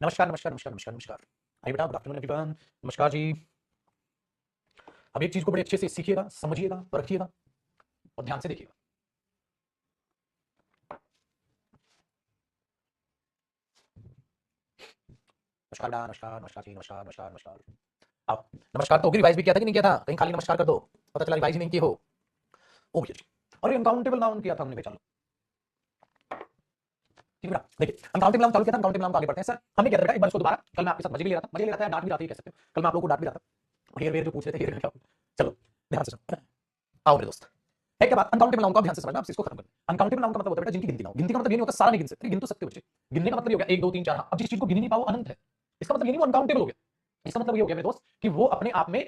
नमस्कार, नमस्कार, नमस्कार, नमस्कार, नमस्कार। आइए बेटा, गुड आफ्टरनून एवरीवन। नमस्कार जी। अब एक चीज़ को बड़े अच्छे से सीखिएगा, समझिएगा, परखिएगा और ध्यान से देखिएगा। नमस्कार बेटा, नमस्कार, नमस्कार जी, नमस्कार, नमस्कार, नमस्कार। अब नमस्कार तो होगी, रिवाइज़ भी किया था कि नहीं किया था? कहीं खाली नमस्कार कर दो, पता चला रिवाइज़ ही नहीं किए हो। ओ भैया जी, अरे अनकाउंटेबल नाउन किया था हमने, चलो ठीक है बेटा। देखिए, अनकाउंटेबल नाउन चालू किया था, अनकाउंटेबल नाउन को आगे बढ़ते हैं। सर, हमने किया था बेटा एक बार इसको दोबारा, कल मैं आपके साथ मज़े भी ले रहा था, मज़े ले रहा था या डाँट भी रहा था, ये कह सकते हो। कल मैं आप लोगों को डाँट भी रहा था। हेर-वेर जो पूछ रहे थे, हेर-वेर क्या? चलो, ध्यान से सुनो। आओ मेरे दोस्त। है क्या बात? अनकाउंटेबल नाउन को आप ध्यान से समझना, आप इसको खत्म करना। अनकाउंटेबल नाउन का मतलब होता है बेटा जिनकी गिनती ना हो। गिनती का मतलब ये नहीं होता सारा नहीं गिन सकते, गिन तो सकते हो बच्चे। गिनने का मतलब ये हो गया 1 2 3 4। अब जिस चीज को गिन ही नहीं पाओ अनंत है। इसका मतलब ये नहीं वो अनकाउंटेबल हो गया। इसका मतलब ये हो गया मेरे दोस्त कि वो अपने आप में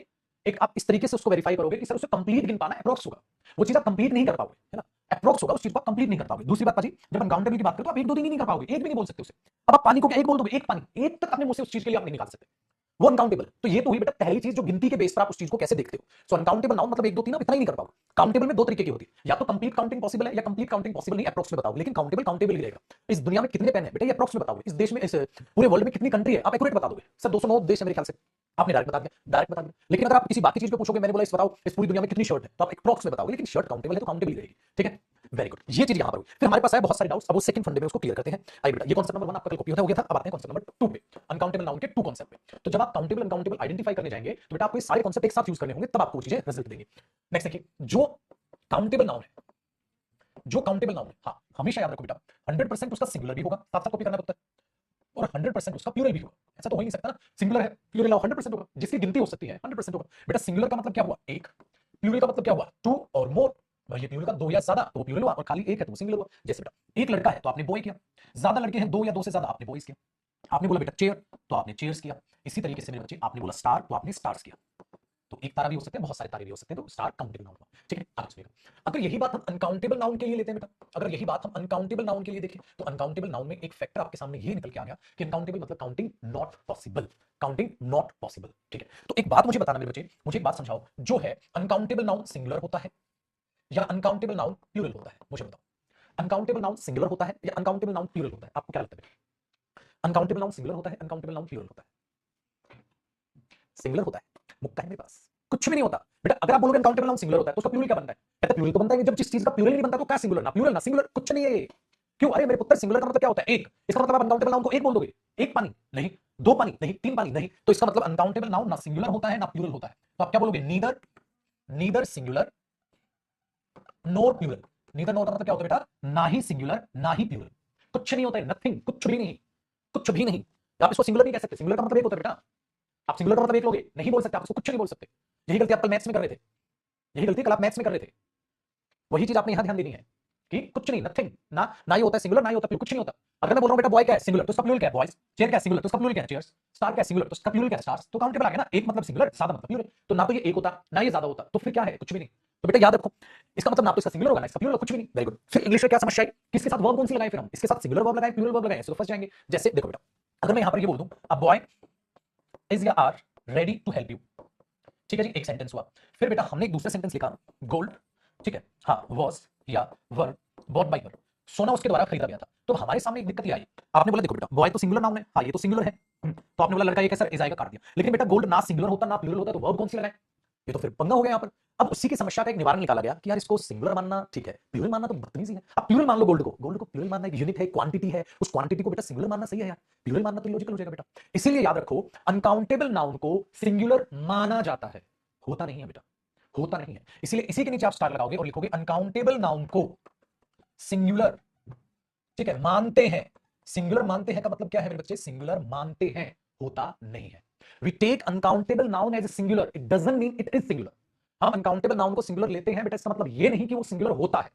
एक आप इस तरीके से उसको वेरीफाई करोगे कि सर उसे कंप्लीट गिन पाना अप्रोक्स होगा। वो चीज आप कंप्लीट नहीं कर पाओगे, है ना? अप्रोक्स होगा, उस चीज को आप कंप्लीट नहीं कर पाओगे। दूसरी बात पाजी, जब अनकाउंटेबल की बात करो तो आप 1 2 3 ही नहीं कर पाओगे, एक भी नहीं बोल सकते उसे। अब आप पानी को क्या एक बोल दोगे? एक पानी, एक तक अपने मुंह से उस चीज के लिए आप नहीं निकाल सकते। वो अनकाउंटेबल। तो ये तो हुई बेटा पहली चीज जो गिनती के बेस पर आप उस चीज को कैसे देखते हो। सो अनकाउंटेबल नाउन मतलब 1 2 3 आप इतना ही नहीं कर पाओगे। काउंटेबल में दो तरीके की होती है, या तो कंप्लीट काउंटिंग पॉसिबल है या कंप्लीट काउंटिंग पॉसिबल नहीं, अप्रोक्स में बताओगे। लेकिन काउंटेबल काउंटेबल ही रहेगा। इस दुनिया में कितने पेन है बेटा, ये अप्रोक्स में बताओगे। इस देश में, इस पूरे वर्ल्ड में कितनी कंट्री है, आप एक्यूरेट बता दोगे। सर 209 देश है मेरे ख्याल से, आपने डायरेक्ट बता दिया, डायरेक्ट बता दिया। लेकिन अगर आप किसी बाकी चीज पे पूछोगे, मैंने बोला इस बताओ इस पूरी दुनिया में कितनी शर्ट है, तो आप अप्रोक्स में बताओगे। लेकिन शर्ट काउंटेबल है तो काउंटेबल ही रहेगी। ठीक है, वेरी गुड। ये चीज यहां पर हुई। फिर हमारे पास है बहुत सारे डाउट्स, अब वो सेकंड फंडे में उसको क्लियर करते हैं। आइए बेटा, ये कॉन्सेप्ट नंबर 1 आपका कल कॉपी हो गया था। अब आते हैं कॉन्सेप्ट नंबर 2 पे, अनकाउंटेबल नाउन के 2 कॉन्सेप्ट पे। तो जब आप काउंटेबल अनकाउंटेबल आइडेंटिफाई करने जाएंगे तो बेटा आपको ये सारे कॉन्सेप्ट एक साथ यूज करने होंगे, तब आपको वो चीजें रिजल्ट देंगी। नेक्स्ट देखिए, जो काउंटेबल नाउन है, जो काउंटेबल नाउन है, हाँ हमेशा याद रखो बेटा, 100% उसका सिंगुलर भी होगा, साथ साथ कॉपी करना पड़ता है, और 100% उसका प्लूरल भी होगा। ऐसा तो हो ही नहीं सकता ना, सिंगुलर है प्लूरल 100% होगा, जिसकी गिनती हो सकती है 100% होगा। बेटा सिंगुलर का मतलब क्या हुआ? एक। प्लूरल का मतलब क्या हुआ? टू और मोर। ये प्लूरल का दो या ज्यादा तो प्लूरल हुआ, और खाली एक है तो सिंगुलर हुआ। जैसे बेटा एक लड़का है तो आपने बॉय किया, ज्यादा लड़के हैं दो या दो से ज्यादा आपने बॉयज किया। आपने बोला बेटा चेयर तो आपने चेयर्स किया। इसी तरीके से मेरे बच्चे, आपने बोला स्टार तो आपने स्टार्स किया। तो एक तारा भी हो सकते हैं, बहुत सारे तारे भी हो सकते हैं, तो स्टार काउंटेबल नाउन हुआ। ठीक है, आगे सुनिएगा। अगर यही बात हम अनकाउंटेबल नाउन के लिए लेते हैं बेटा, अगर यही बात हम अनकाउंटेबल नाउन के लिए देखें, तो अनकाउंटेबल नाउन में एक फैक्टर आपके सामने ये निकल के आ गया कि अनकाउंटेबल मतलब counting not possible. Counting not possible. ठीक है, तो एक बात मुझे बताना मेरे बच्चे, मुझे एक बात समझाओ, जो है अनकाउंटेबल नाउन सिंगुलर होता है या अनकाउंटेबल नाउन प्लूरल होता है? मुझे बताओ, अनकाउंटेबल नाउन सिंगुलर होता है या अनकाउंटेबल नाउन प्लूरल होता है? आपको क्या लगता है? अनकाउंटेबल नाउन सिंगुलर होता है, अनकाउंटेबल नाउन प्लूरल होता है? सिंगुलर होता है। मुक्का है मेरे पास, कुछ भी नहीं होता बेटा। अगर आप बोलोगे अनकाउंटेबल नाउन सिंगुलर होता है तो उसका प्लूरल क्या बनता है? कहता है प्लूरल तो बनता है, जब जिस चीज का प्लूरल नहीं बनता तो क्या सिंगुलर? ना प्लूरल ना सिंगुलर, कुछ नहीं है ये। क्यों? अरे मेरे पुत्र, सिंगुलर का मतलब क्या होता है? एक। इसका मतलब आप अनकाउंटेबल नाउन को एक बोल दोगे? एक पानी नहीं, दो पानी नहीं, तीन पानी नहीं, तो इसका मतलब अनकाउंटेबल नाउन ना सिंगुलर होता है ना प्लूरल होता है। तो आप क्या बोलोगे? नीदर, नीदर सिंगुलर नोर प्लूरल। नीदर नोर का मतलब क्या होता है बेटा? ना ही सिंगुलर ना ही प्लूरल। कुछ नहीं होता है, नथिंग, कुछ भी नहीं, कुछ भी नहीं। आप इसको सिंगुलर नहीं कह सकते। सिंगुलर का मतलब एक होता है बेटा, आप सिंगुलर का मतलब एक लोगे, नहीं बोल सकते, आप इसको कुछ नहीं बोल सकते। यही गलती आप कल मैथ्स में कर रहे थे, यही गलती कल आप मैथ्स में कर रहे थे। वही चीज आपने यहां ध्यान देनी है कि कुछ नहीं, नथिंग, ना ना ही होता है सिंगुलर ना ही होता है, कुछ नहीं होता। अगर मैं बोल रहा हूं बेटा बॉय क्या है? सिंगुलर, तो उसका प्लूरल क्या है? बॉयज। चेयर क्या है? सिंगुलर, तो उसका प्लूरल क्या है? चेयर्स। स्टार क्या है? सिंगुलर, तो उसका प्लूरल क्या है? स्टार्स। तो काउंटेबल आ गया ना, एक मतलब सिंगुलर, ज्यादा मतलब प्लूरल। तो ना तो ये एक होता ना ये ज्यादा होता, तो फिर क्या है? कुछ भी नहीं। तो बेटा याद रखो, इसका मतलब ना तो इसका सिंगुलर होगा ना इसका प्लूरल, कुछ भी नहीं। Very good. फिर इंग्लिश में क्या समस्या आई? किसके साथ वर्ब कौन सी लगाए? फिर हम इसके साथ सिंगुलर वर्ब लगाए, प्लूरल वर्ब लगाए, तो फंस जाएंगे। जैसे देखो बेटा, अगर मैं यहां पर ये बोल दूं अ बॉय इज या are ready to help you, ठीक है जी, एक सेंटेंस हुआ। फिर बेटा हमने एक दूसरा सेंटेंस लिखा, गोल्ड, ठीक है, हाँ वॉज या वर बॉट बाई हर, सोना उसके द्वारा खरीदा गया था। तो हमारे सामने एक दिक्कत ये आई, आपने बोला देखो बेटा बॉय तो सिंगुलर नाउन है, हाँ ये तो सिंगुलर है। तो आपने बोला लड़का ये कैसा इज आएगा, काट दिया। लेकिन बेटा गोल्ड ना सिंगुलर होता ना प्लूरल होता, तो वर्ब कौन सी लगाए? ये तो फिर पंगा हो गया यहाँ पर। अब उसी की समस्या का एक निवारण निकाला गया कि यार इसको सिंगुलर मानना ठीक है, प्लूरल मानना तो बदतमीजी है। अब प्लूरल मान लो गोल्ड को, गोल्ड को प्लूरल मानना एक यूनिट है, क्वांटिटी है, उस क्वांटिटी को बेटा सिंगुलर मानना सही है यार, प्लूरल मानना तो लॉजिकल हो जाएगा बेटा। इसीलिए याद रखो, अनकाउंटेबल नाउन को सिंगुलर माना जाता है, होता नहीं है बेटा, होता नहीं है। इसलिए इसी के नीचे आप स्टार लगाओगे और लिखोगे अनकाउंटेबल नाउन को सिंगुलर, ठीक है, मानते हैं। सिंगुलर मानते हैं का मतलब क्या है मेरे बच्चे? सिंगुलर मानते हैं, होता नहीं है। We take uncountable noun as a singular, it doesn't mean it is singular. हम अनकाउंटेबल नाउन को सिंगुलर लेते हैं बेटा, इसका मतलब ये नहीं कि वो सिंगुलर होता है।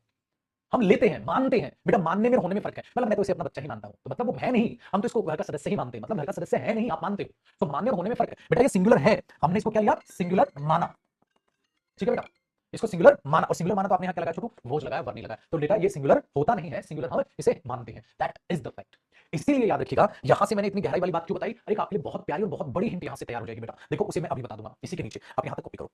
हम लेते हैं, मानते हैं बेटा, मानने में और होने में फर्क है। मतलब मैं तो इसे अपना बच्चा ही मानता हूं, तो मतलब वो है नहीं, हम तो इसको घर का सदस्य ही मानते हैं, मतलब घर का सदस्य है नहीं, आप मानते हो। तो मानने और होने में फर्क है बेटा, ये सिंगुलर है, हमने इसको क्या लिया? सिंगुलर माना। ठीक है बेटा, इसको सिंगुलर माना, और सिंगुलर माना तो आपने यहाँ क्या लगाया छोटू? वोज लगाया, वर नहीं लगाया। तो बेटा ये सिंगुलर होता नहीं है, सिंगुलर हम इसे मानते हैं, दैट इज द फैक्ट। इसीलिए याद रखिएगा, यहां से मैंने इतनी गहराई वाली बात क्यों बताई? अरे आपके लिए बहुत प्यारी और बहुत बड़ी हिंट यहां से तैयार हो जाएगी बेटा। देखो उसे मैं अभी बता दूंगा, इसी के नीचे आप यहां तक कॉपी करो।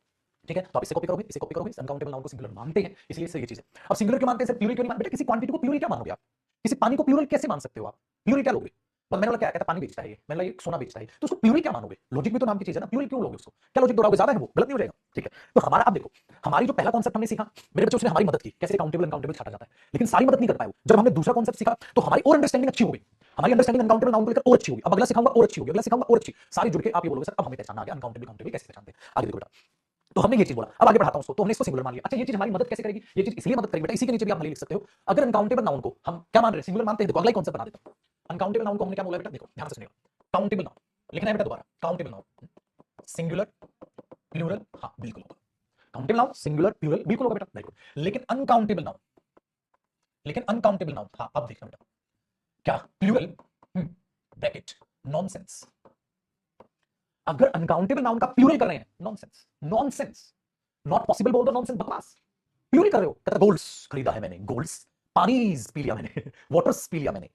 ठीक है, तो आप इसे कॉपी करोगे, इसे कॉपी करोगे, अनकाउंटेबल नाउन को सिंगुलर मानते हैं, इसलिए से ये चीज है। अब सिंगुलर क्यों मानते हैं सर, प्लूरल क्यों नहीं मानते? बेटा किसी क्वांटिटी को प्लूरल क्या मानोगे आप? किसी पानी को प्लूरल कैसे मान सकते हो आप? प्लूरल क्या लोगे? मैंने बोला क्या कहता पानी बेचता है ये, मैंने बोला ये सोना बेचता है, तो उसको प्यूरल क्या मानोगे? लॉजिक में तो नाम की चीज है ना, प्यूरल क्यों लोगे उसको? क्या लॉजिक दोहराओगे? ज्यादा है वो, गलत नहीं हो जाएगा? ठीक है, तो हमारा आप देखो, हमारी जो पहला कॉन्सेप्ट हमने सीखा मेरे बच्चे, उसने हमारी मदद की कैसे काउंटेबल अनकाउंटेबल छाटा जाता है, लेकिन सारी मदद नहीं कर पाए वो। जब हमने दूसरा कॉन्सेप्ट सीखा तो हमारी और अंडरस्टैंडिंग अच्छी हो गई, हमारी अंडरस्टैंडिंग अनकाउंटेबल नाउन को लेकर और अच्छी होगी। अब अगला सिखाऊंगा और अच्छी होगी, अगला सिखाऊंगा और अच्छी, सारी जुड़ के आप ये बोलोगे सर अब हमें पहचानना आ गया अनकाउंटेबल काउंटेबल कैसे पहचानते हैं। आगे देखो बेटा, तो हमने ये चीज बोला, अब आगे बढ़ाता हूं उसको, तो हमने इसको सिंगुलर मान लिया। अच्छा ये चीज हमारी मदद कैसे करेगी? ये चीज इसलिए मदद करेगी बेटा, इसी के नीचे भी आप भले लिख सकते हो, अगर अनकाउंटेबल नाउन को हम क्या मान रहे हैं? सिंगुलर मानते हैं। देखो अगला ही कॉन्सेप्ट बना देता हूं। अनकाउंटेबल नाउन को हमने क्या बोला बेटा? देखो ध्यान से सुनिएगा, काउंटेबल नाउन लिखना है बेटा दोबारा, काउंटेबल नाउन सिंगुलर प्लूरल, हाँ बिल्कुल होगा, काउंटेबल नाउन सिंगुलर प्लूरल बिल्कुल होगा बेटा, वेरी गुड। लेकिन अनकाउंटेबल नाउन, लेकिन अनकाउंटेबल नाउन, हाँ अब देखना बेटा, क्या प्लूरल ब्रैकेट नॉनसेंस। अगर अनकाउंटेबल नाउन का प्लूरल कर रहे हैं, नॉनसेंस, नॉनसेंस, नॉट पॉसिबल बोल दो, नॉनसेंस बकवास। प्लूरल कर रहे हो, कहता गोल्ड्स खरीदा है मैंने, गोल्ड्स, पानी पी लिया मैंने वाटर्स पी लिया मैंने,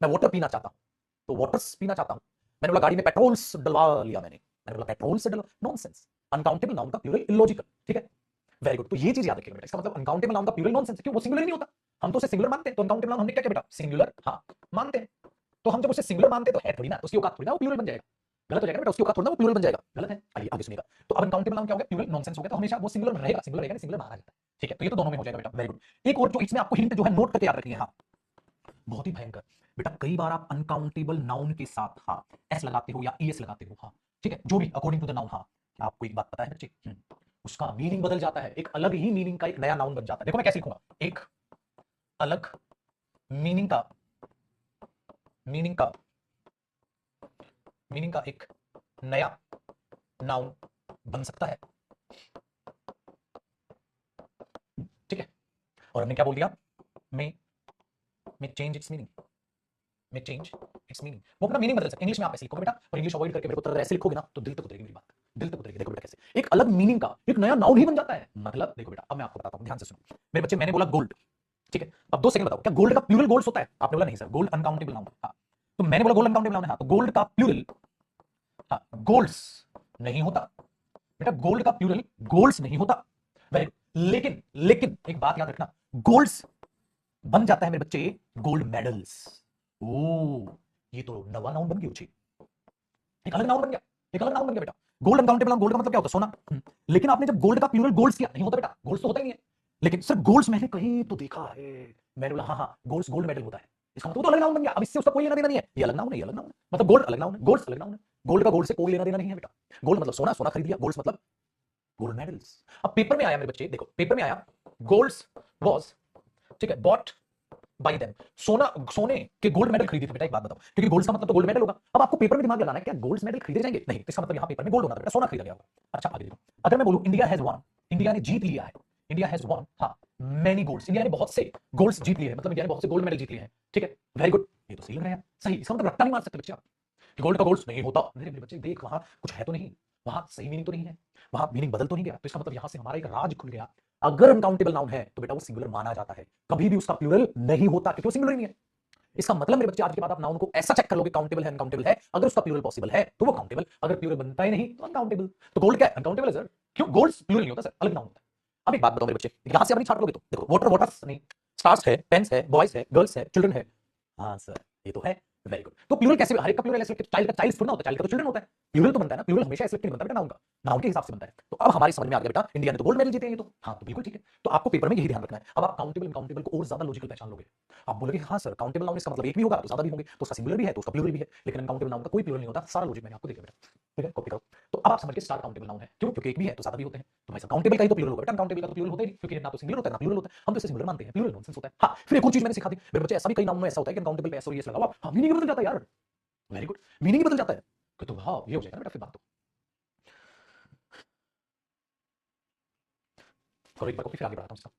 मैं वाटर पीना चाहता हूं तो वाटर्स पीना चाहता हूं, मैंने बोला गाड़ी में पेट्रोल्स डलवा लिया मैंने बोला पेट्रोल से डलवा, नॉनसेंस। अनकाउंटेबल नाउन का प्लूरल इलॉजिकल, ठीक है, वेरी गुड। तो ये चीज याद रखिएगा बेटा, इसका मतलब अनकाउंटेबल नाउन का प्लूरल नॉनसेंस है, क्यों? वो सिंगुलर ही नहीं होता, हम तो उसे सिंगुलर मानते हैं। तो अनकाउंटेबल नाउन हमने क्या किया बेटा? सिंगुलर हाँ मानते हैं। तो हम जब उसे सिंगुलर मानते हैं तो है थोड़ी ना, उसकी औकात थोड़ी ना वो प्लूरल बन जाएगा, गलत हो जाएगा बेटा, उसकी औकात थोड़ी ना वो प्लूरल बन जाएगा, गलत है। आइए आगे सुनिएगा, तो अब अनकाउंटेबल नाउन क्या हो गया? प्लूरल नॉनसेंस हो गया, तो हमेशा वो सिंगुलर रहेगा, सिंगुलर रहेगा, सिंगुलर माना जाता है, ठीक है। तो ये तो दोनों में हो जाएगा बेटा, वेरी गुड। एक और जो इसमें आपको हिंट जो है नोट करके याद रखनी है, हाँ बहुत ही भयंकर बेटा, कई बार आप अनकाउंटेबल नाउन के साथ हाँ एस लगाते हो या ईएस लगाते हो, हाँ ठीक है, जो भी अकॉर्डिंग टू द नाउन। हाँ आपको एक बात पता है बच्चे, उसका मीनिंग बदल जाता है, एक अलग ही मीनिंग का एक नया नाउन बन जाता है। देखो मैं कैसे लिखूंगा, एक अलग मीनिंग का, मीनिंग का, मीनिंग का एक नया नाउन बन सकता है, ठीक है। और हमने क्या बोल दिया? में चेंज इट्स मीनिंग, में चेंज इट्स मीनिंग, वो अपना मीनिंग बदल सकते हैं। इंग्लिश में आप ऐसे लिखोगे बेटा, और इंग्लिश अवॉइड करके मेरे को तरह ऐसे लिखोगे ना तो दिल तक उतरेगी मेरी बात, दिल तक उतरेगी। देखो बेटा कैसे एक अलग मीनिंग का एक नया नाउन ही बन जाता है, मतलब देखो बेटा अब मैं आपको बताता हूं, ध्यान से सुनो मेरे बच्चे। मैंने बोला गोल्ड, ठीक है, अब 2 सेकंड बताओ, क्या गोल्ड का प्लूरल गोल्ड्स होता है? आपने बोला नहीं सर, गोल्ड अनकाउंटेबल नाउन, हाँ तो मैंने बोला गोल्ड अनकाउंटेबल नाउन है, हाँ तो गोल्ड का प्लूरल हाँ गोल्ड्स नहीं होता बेटा, गोल्ड का प्लूरल गोल्ड्स नहीं होता, वेरी गुड। लेकिन लेकिन एक बात याद रखना, गोल्ड्स बन जाता है मेरे बच्चे गोल्ड मेडल्स। ओ ये तो नवा नाउन बन गया, एक अलग नाउन बन गया, एक अलग नाउन बन गया बेटा। गोल्ड अनकाउंटेबल नाउन, गोल्ड का मतलब क्या होता है? सोना। लेकिन आपने जब गोल्ड का प्लूरल गोल्ड्स किया, नहीं होता बेटा, गोल्ड्स तो होता ही नहीं है। लेकिन सिर्फ गोल्ड्स मैंने कहीं तो देखा है, मैंने बोला हाँ हाँ गोल्ड्स गोल्ड मेडल होता है, इसका मतलब वो तो अलग नाउन बन गया। अब इससे उसका कोई लेना देना नहीं है, ये अलग नाउन है, ये अलग नाउन है, मतलब गोल्ड अलग नाउन है, गोल्ड्स अलग नाउन है। गोल्ड का गोल्ड से कोई लेना देना नहीं है बेटा। गोल्ड मतलब सोना, सोना खरीद लिया, गोल्ड्स मतलब गोल्ड मेडल्स। अब पेपर में आया मेरे बच्चे, देखो पेपर में आया गोल्ड्स वाज, ठीक है, बॉट बाई देम, सोना, सोने के गोल्ड मेडल खरीदे थे बेटा। एक बात बताओ, क्योंकि गोल्ड का मतलब तो गोल्ड मेडल होगा। अब आपको पेपर में दिमाग लगाना है, क्या गोल्ड मेडल खरीदे जाएंगे? नहीं, तो इसका मतलब यहां पेपर में गोल्ड होना था बेटा, सोना खरीदा गया होगा। अच्छा आगे देखो, अगर मैं बोलूं इंडिया हैज वन, इंडिया ने जीत लिया है, इंडिया हैज वन हाँ मैनी गोल्ड्स, इंडिया ने बहुत से गोल्ड्स जीत लिए हैं, मतलब इंडिया ने बहुत से गोल्ड मेडल जीत लिए हैं, ठीक है, वेरी गुड। ये तो सही लग रहा है, सही। इसका मतलब रट्टा नहीं मार सकते बच्चे आप, गोल्ड का गोल्ड्स नहीं होता। मेरे बच्चे देख वहां कुछ है तो नहीं, वहां सही मीनिंग तो नहीं है, वहां मीनिंग बदल तो नहीं गया। तो इसका मतलब यहां से हमारा एक राज खुल गया, अगर अनकाउंटेबल नाउन है तो बेटा वो सिंगुलर माना जाता है, कभी भी उसका प्लूरल नहीं होता, क्योंकि वो सिंगुलर नहीं है। इसका मतलब मेरे बच्चे आज के बाद आप नाउन को ऐसा चेक कर लोगे, काउंटेबल है अनकाउंटेबल है, अगर उसका प्लूरल पॉसिबल है तो वो काउंटेबल, अगर प्लूरल बनता ही नहीं तो अनकाउंटेबल। तो गोल्ड क्या है? अनकाउंटेबल है सर, क्यों? गोल्ड प्लूरल नहीं होता सर, अलग नाउन होता है। अब एक बात बताओ मेरे बच्चे, यहां से अपनी छाट लोगे तो देखो वाटर वाटर्स नहीं, स्टार्स है, पेन्स है, बॉयज है, गर्ल्स है, चिल्ड्रन है, हाँ सर ये तो है, वेरी गुड। तो प्लूरल कैसे? हर एक का प्लूरल ऐसे चाइल्ड का चाइल्ड थोड़ा ना होता है, चाइल्ड का तो चिल्ड्रन होता है। प्लूरल तो बनता है ना, प्लूरल हमेशा ऐसे नहीं बनता बेटा, नाउन का नाउन के हिसाब से बनता है। तो अब हमारी समझ में आ गया बेटा, इंडिया ने तो गोल्ड मेडल जीते हैं, ये तो हाँ तो बिल्कुल ठीक है। तो आपको पेपर में यही ध्यान रखना है। अब आप काउंटेबल अनकाउंटेबल को और ज्यादा लॉजिकल पहचान लोगे, आप बोलोगे हाँ सर काउंटेबल नाउन इसका मतलब एक भी होगा तो ज्यादा भी होंगे, तो उसका सिंगुलर भी है तो उसका प्लूरल भी है, लेकिन अनकाउंटेबल नाउन का कोई प्लूरल नहीं होता। सारा लॉजिक मैंने आपको दिया बेटा, ठीक है, कॉपी करो। तो अब आप समझ के स्टार काउंटेबल नाउन है, क्यों? क्योंकि एक भी है तो ज्यादा भी होते हैं। तो भाई साहब काउंटेबल का ही तो प्लूरल होगा बेटा, अनकाउंटेबल का तो प्लूरल होता ही नहीं, क्योंकि ना तो सिंगुलर होता है ना प्लूरल होता है, हम तो इसे सिंगुलर मानते हैं, प्लूरल नॉनसेंस होता है। हाँ फिर एक और चीज मैंने सिखा दी मेरे बच्चे, ऐसा भी कई नाउन में ऐसा होता है कि अनकाउंटेबल पे एस और एस लगा हुआ, हाँ मीनिंग बदल जाता है यार, वेरी गुड, मीनिंग बदल जाता है। तो हाँ ये हो जाएगा बेटा, फिर बात तो करो एक बार कॉपी, फिर आगे बढ़ाता हूँ इसका।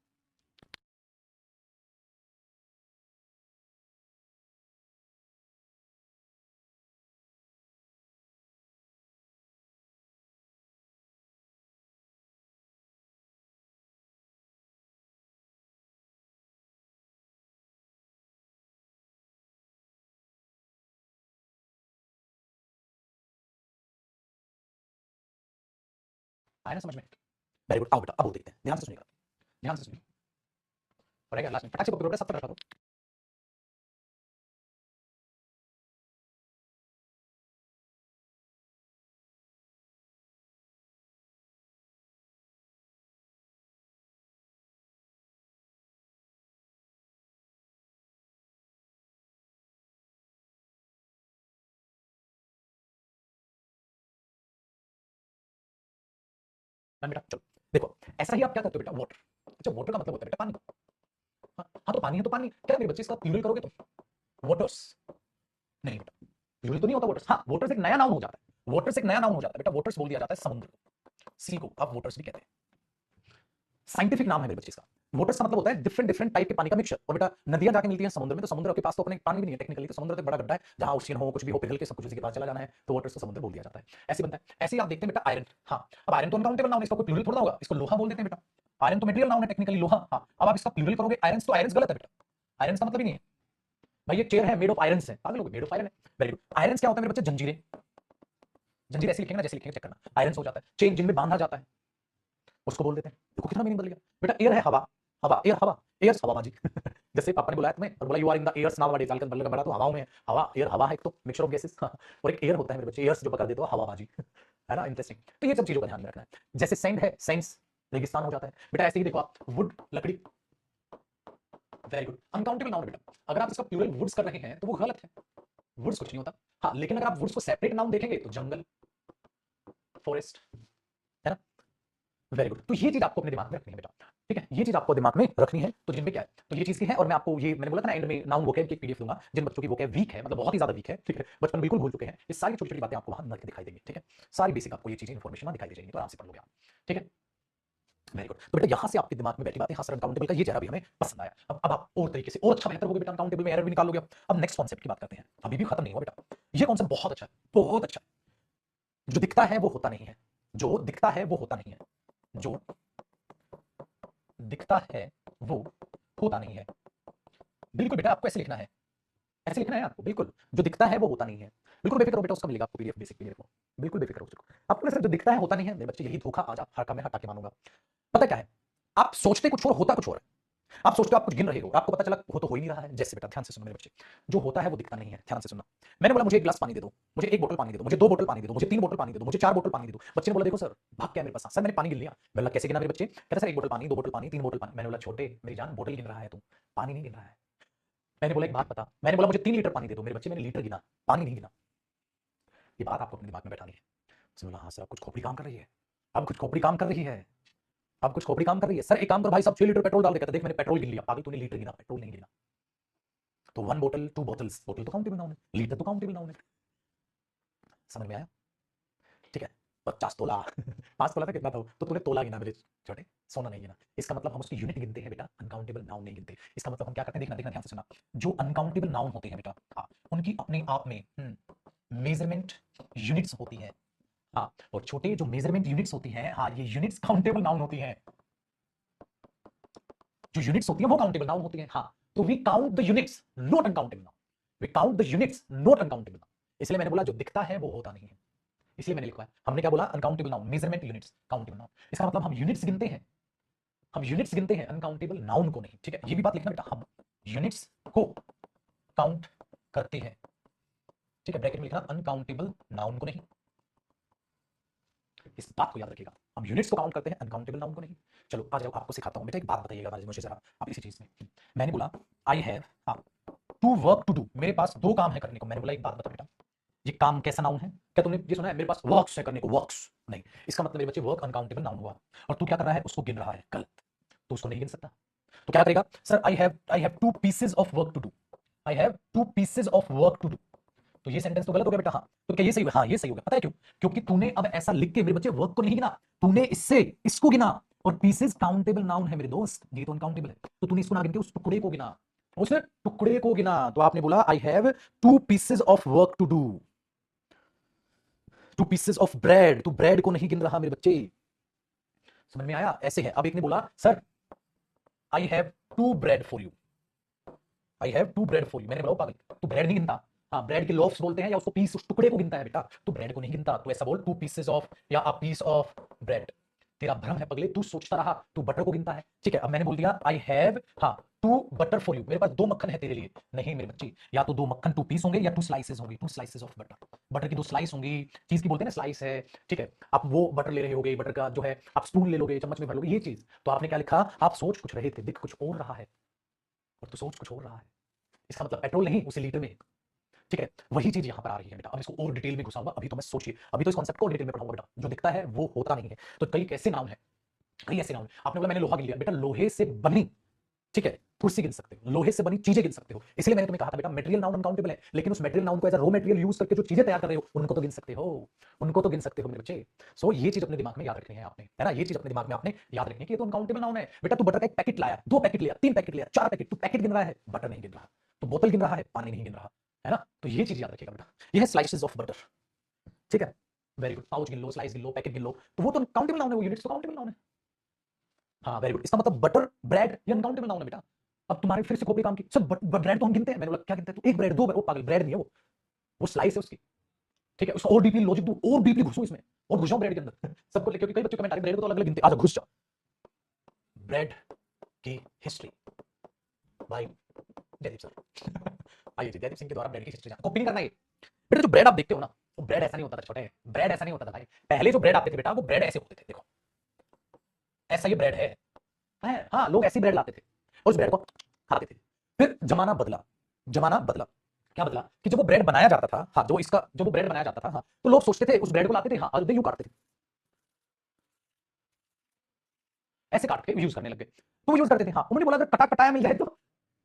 आया ना समझ में? वेरी गुड, आओ बेटा अब वो देखते हैं, ध्यान से सुनिएगा, ध्यान से सुनिए, और लास्ट में फटाक से कॉपी करो बेटा, 70 रखा दो। डन बेटा। चलो देखो, ऐसा ही आप क्या करते हो बेटा, वाटर। अच्छा, वाटर का मतलब होता है बेटा पानी। हाँ तो पानी है तो पानी, क्या मेरे बच्चे इसका प्लूरल करोगे तुम, वाटर्स। नहीं बेटा, प्लूरल तो नहीं होता वाटर्स। हाँ, वाटर्स एक नया नाउन हो जाता है, वाटर्स एक नया नाउन हो जाता है बेटा। वाटर्स बोल दिया जाता है समुद्र को, सी को आप वाटर्स भी कहते हैं। साइंटिफिक नाम है मेरे बच्चे इसका। वाटर्स का मतलब होता है डिफरेंट डिफरेंट टाइप के पानी का मिक्सचर। और बेटा नदियां जाके मिलती हैं समुद्र में, तो समुद्र के पास तो अपने पानी भी नहीं है टेक्निकली, तो समुद्र तो बड़ा गड्ढा है जहां ओशियन हो, कुछ भी हो, पिघल के सब कुछ उसी के पास चला जाना है, तो वाटर्स को समुद्र बोल दिया जाता है। ऐसे बनता है। ऐसे ही आप देखते हैं बेटा आयरन। हाँ, अब आयरन तो अनकाउंटेबल नाउन है, इसका कोई प्लूरल थोड़ा होगा, इसको लोहा बोल देते हैं बेटा। आयरन तो मटेरियल नाउन है टेक्निकली, लोहा। हाँ, अब आप इसका प्लूरल करोगे आयरन, तो आयरन गलत है बेटा। आयरन का मतलब ही नहीं है भाई ये चेयर है मेड ऑफ आयरन है, पागल हो गए, मेड ऑफ आयरन है। Very good. आयरन क्या होता है मेरे बच्चे, जंजीरें। जंजीर ऐसे लिखेंगे ना, जैसे लिखेंगे चेक करना, आयरन हो जाता है चेन जिनमें बांधा जाता है, उसको बोल देते हैं। देखो कितना मीनिंग बदल गया बेटा। एयर है हवा, हवा एयर, हवा एयर्स हवाबाजी जैसे पापा ने बुलाया तुम्हें और बोला you are in the airs now वाली चालकर बल्ले बड़ा, तो हवाओं में हवा एयर, हवा है एक तो मिक्सचर ऑफ गैसेस। और एक एयर होता है मेरे बच्चे, एयर्स जो पकड़ देते हो हवाबाजी है ना, इंटरेस्टिंग। तो ये सब चीजों का ध्यान में रखना है। जैसे सेंड है, सेंस रेगिस्तान हो जाता है बेटा। ऐसे ही देखो आप, वुड लकड़ी, वेरी गुड, अनकाउंटेबल नाउन बेटा। अगर आप इसका प्लूरल वुड्स कर रहे हैं तो वो गलत है, वुड्स कुछ नहीं होता। हाँ, लेकिन अगर आप वुड्स को सेपरेट नाउन देखेंगे तो जंगल, फॉरेस्ट, है ना। Very good. तो ये चीज आपको अपने दिमाग में रखनी है बेटा, ठीक है, ये चीज आपको दिमाग में रखनी है। तो जिनमें क्या है, तो ये चीज की है। और मैं आपको ये मैंने बोला था ना एंड में नाउन वोकैब की पीडीएफ दूंगा, जिन बच्चों की वोकैब वीक है, मतलब बहुत ही ज्यादा वीक है, ठीक है, बचपन बिल्कुल भूल चुके हैं, ये सारी छोटी छोटी बातें आपको वहां दिखाई देंगी, ठीक है। सारी बेसिक आपको ये चीजें इंफॉर्मेशन दिखाई दे जाएंगी, तो आराम से पढ़ लोगे आप, ठीक है। Very good. तो बेटा यहाँ से आपके दिमाग में बैठी बातें, हाँ सर अनकाउंटेबल का ये चेहरा भी हमें पसंद आया। अब आप और तरीके से और अच्छा बेहतर होगे बेटा, अनकाउंटेबल में एरर भी निकालोगे। अब नेक्स्ट कॉन्सेप्ट की बात करते हैं, अभी भी खत्म नहीं हुआ बेटा। ये कॉन्सेप्ट बहुत अच्छा है, बहुत अच्छा। जो दिखता है वो होता नहीं है, जो दिखता है वो होता नहीं है, जो दिखता है वो होता नहीं है। बिल्कुल बेटा, आपको ऐसे लिखना है, ऐसे लिखना है आपको, बिल्कुल। जो दिखता है वो होता नहीं है, बिल्कुल बेफिक्र हो बेटा, उसका मिलेगा आपको पीडीएफ, बेसिक पीडीएफ को, बिल्कुल बेफिक्र हो उसको। आपको सिर्फ जो दिखता है होता नहीं है, मेरे बच्चे यही धोखा आज हर काम में हटा के मानूंगा। पता क्या है, आप सोचते कुछ और होता कुछ और है। आप सोचते हो आप कुछ गिन रहे हो, आपको पता चला वो तो हो ही नहीं रहा है। जैसे बेटा ध्यान से सुनो मेरे बच्चे, जो होता है वो दिखता नहीं है, ध्यान से सुनना। मैंने बोला मुझे एक गिलास पानी दे दो, मुझे एक बोतल पानी दे दो, मुझे 2 बोतल पानी दे दो, मुझे 3 बोतल पानी दे दो, मुझे 4 बोतल पानी दे दो। बच्चे ने बोला देखो सर भाग क्या मेरे पास, सर मैंने पानी गिन लिया। मैं बोला कैसे गिना मेरे बच्चे, कहता सर 1 बोतल पानी, 2 बोतल पानी, 3 बोतल पानी। मैंने बोला छोटे मेरी जान, बोतल गिन रहा है तू, पानी नहीं गिन रहा है। मैंने बोला एक बात बता, मैंने बोला मुझे 3 लीटर पानी दे दो, मेरे बच्चे मैंने लीटर गिना, पानी नहीं गिना। ये बात आपको अपने दिमाग में बैठानी है। उसने बोला हाँ सर अब कुछ खोपड़ी काम कर रही है, अब कुछ खोपड़ी काम कर रही है, अब कुछ खोपड़ी काम कर रही है। सर एक काम कर भाई साहब, 6 लीटर पेट्रोल डाल दे। कहता देख मैंने पेट्रोल गिन लिया, पागल तूने लीटर गिना, पेट्रोल नहीं गिना। तो 1 बोतल 2 बोतल्स, बोतल तो काउंटेबल नाउन है, लीटर तो काउंटेबल नाउन है। समझ में आया, ठीक है। 50 तोला 5 तोला था कितना था वो? तो तूने तोला गिना मेरे छोटे, सोना नहीं गिना। इसका मतलब हम उसकी यूनिट गिनते हैं बेटा, अनकाउंटेबल नाउन नहीं गिनते। इसका मतलब हम क्या करते हैं, देखना देखना ध्यान से सुना। जो अनकाउंटेबल नाउन होते हैं बेटा, हाँ, उनकी अपने आप में मेजरमेंट यूनिट्स होती है। हाँ, और छोटे जो मेजरमेंट यूनिट्स होती हैं, हाँ, ये यूनिट्स काउंटेबल नाउन होती हैं। जो यूनिट्स होती हैं वो काउंटेबल नाउन होती हैं। हाँ, तो we count the units not uncountable noun, we count the units not uncountable noun. इसलिए मैंने बोला जो दिखता है वो होता नहीं है, इसलिए मैंने लिखा है। हमने क्या बोला, uncountable noun, measurement units, countable noun. इसका मतलब हम यूनिट्स गिनते हैं, हम यूनिट्स गिनते हैं, अनकाउंटेबल नाउन को नहीं, ठीक है। ये भी बात लिखना बेटा, हम यूनिट्स को काउंट करते हैं, ठीक है, ब्रैकेट में लिखना अनकाउंटेबल नाउन को नहीं। इस बात को याद रखिएगा, हम यूनिट्स को काउंट करते हैं, अनकाउंटेबल नाउन को नहीं। चलो आ जाओ, आपको सिखाता हूं बेटा। एक बात बताइएगा मुझे जरा आप इसी चीज में। मैंने बोला आई हैव, हाँ, टू वर्क टू डू, मेरे पास 2 काम है करने को। मैंने बोला एक बात बता बेटा, ये काम कैसा नाउन है? क्या तुमने ये सुना है मेरे पास वर्क्स है करने को, वर्क्स नहीं। इसका मतलब मेरे बच्चे वर्क अनकाउंटेबल नाउन हुआ, और तू क्या कर रहा है, उसको गिन रहा है, गलत। तो उसको नहीं गिन सकता। तो क्या करेगा, sir I have 2 pieces of work to do, I have 2 pieces of work to do. तो ये सेंटेंस तो गलत हो गया बेटा। हाँ, तो क्या ये सही? हाँ ये सही हो गया। पता है क्यों? क्योंकि तूने अब ऐसा लिख के मेरे बच्चे वर्क को नहीं गिना, तूने इससे इसको गिना। और पीसेस काउंटेबल नाउन है मेरे दोस्त, ये तो अनकाउंटेबल है। तो तूने इसको ना गिन के उस टुकड़े को गिना, उसने टुकड़े को गिना। तो आपने बोला I have 2 pieces of work to do, 2 pieces of bread, तू ब्रेड को नहीं गिन रहा मेरे बच्चे। समझ में आया? ऐसे है। अब एक ने बोला sir I have 2 bread for you, I have 2 bread for you. मैंने बोला पागल तू ब्रेड नहीं गिनता। हाँ, ब्रेड के लोफ्स बोलते हैं, या उसको पीस, उस टुकड़े को गिनता है बेटा, तू ब्रेड को नहीं गिनता। तो ऐसा बोल 2 पीसेज ऑफ या अ पीस ऑफ ब्रेड। तेरा भ्रम है पगले, तू सोचता रहा तू बटर को गिनता है, ठीक है। अब मैंने बोल दिया आई हैव, हाँ, 2 बटर फॉर यू, मेरे पास 2 मक्खन है तेरे लिए। नहीं मेरे बच्चे, या तो 2 मक्खन 2 पीस होंगे, या 2 स्लाइसेस होंगी, 2 स्लाइसेस ऑफ बटर। बटर की 2 स्लाइस होंगी, चीज की बोलते हैं ना स्लाइस है, ठीक है। आप वो बटर ले रहे होगे, बटर का जो है आप स्पून ले लोगे, चम्मच में भर लोगे, ये चीज। तो आपने क्या लिखा, आप सोच कुछ रहे थे, दिख कुछ और रहा है, और तू सोच कुछ और रहा है। इसका मतलब पेट्रोल नहीं, उसे लीटर में, ठीक है, वही चीज यहां पर आ रही है बेटा। अब इसको और डिटेल में घुसाऊंगा, अभी तो मैं सोचिए, अभी तो इस कॉन्सेप्ट को डिटेल में पढ़ाऊंगा बेटा। जो दिखता है वो होता नहीं है। तो कई कैसे नाउन है, कई ऐसे नाउन। आपने बोला मैंने लोहा गिन लिया, बेटा लोहे से बनी, ठीक है, कुर्सी गिन सकते हो, लोहे से बनी चीजें गिन सकते हो। इसलिए मैंने तुम्हें कहा था बेटा मटेरियल नाउन अनकाउंटेबल है, लेकिन उस मटेरियल नाउन को as a raw material use करके जो चीजें तैयार कर रहे हो उनको तो गिन सकते हो, उनको तो गिन सकते हो मेरे बच्चे। सो ये चीज अपने दिमाग में याद रखनी है आपने, है ना, ये चीज अपने दिमाग में आपने याद रखनी है कि ये तो अनकाउंटेबल नाउन है। बेटा तू बटर का एक पैकेट लाया, 2 पैकेट लिया, 3 पैकेट लिया, 4 पैकेट, तू पैकेट गिन रहा है, बटर नहीं गिन रहा। तो बोतल गिन रहा है, पानी नहीं गिन रहा, है ना। तो ये चीज याद रखिएगा बेटा, ये है स्लाइसेस ऑफ बटर, ठीक है। वेरी गुड, पाउच गिन लो, स्लाइस गिन लो, पैकेट गिन लो, तो वो तो काउंटेबल नाउन है, वो यूनिट्स तो काउंटेबल नाउन है। हाँ वेरी गुड, इसका मतलब बटर ब्रेड ये अनकाउंटेबल नाउन है बेटा। अब तुम्हारे फिर से खोपड़ी काम की, सर ब्रेड तो हम गिनते हैं। मैंने बोला क्या गिनते हैं तू, एक ब्रेड, दो ब्रेड, वो पागल, ब्रेड नहीं है वो स्लाइस है उसकी, ठीक है। उसका और डीपली लॉजिक दूं, और डीपली घुसूं इसमें, और घुस जाऊं ब्रेड के अंदर सबको लेके, क्योंकि कई बच्चों कमेंट आ रहे ब्रेड को तो अलग अलग गिनते हैं। आजा घुस जा, ब्रेड की हिस्ट्री भाई जयदीप सर। आइए जी, जयदीप सिंह के द्वारा ब्रेड की हिस्ट्री जाना, कॉपी नहीं करना ये बेटा। जो ब्रेड आप देखते हो ना, वो ब्रेड ऐसा नहीं होता था छोटे, ब्रेड ऐसा नहीं होता था भाई। पहले जो ब्रेड आते थे बेटा, वो ब्रेड ऐसे होते थे, देखो ऐसा ये ब्रेड है। हाँ, लोग ऐसी ब्रेड लाते थे और उस ब्रेड को खाते थे। फिर जमाना बदला, जमाना बदला, क्या बदला कि जब वो ब्रेड बनाया जाता था, हाँ जो इसका जब वो ब्रेड बनाया जाता था, हाँ तो लोग सोचते थे उस ब्रेड को लाते थे, हाँ और यूं काटते थे, ऐसे काट के यूज करने लगे। तो वो यूज करते थे, हाँ उन्होंने बोला अगर कटा कटाया मिल जाए तो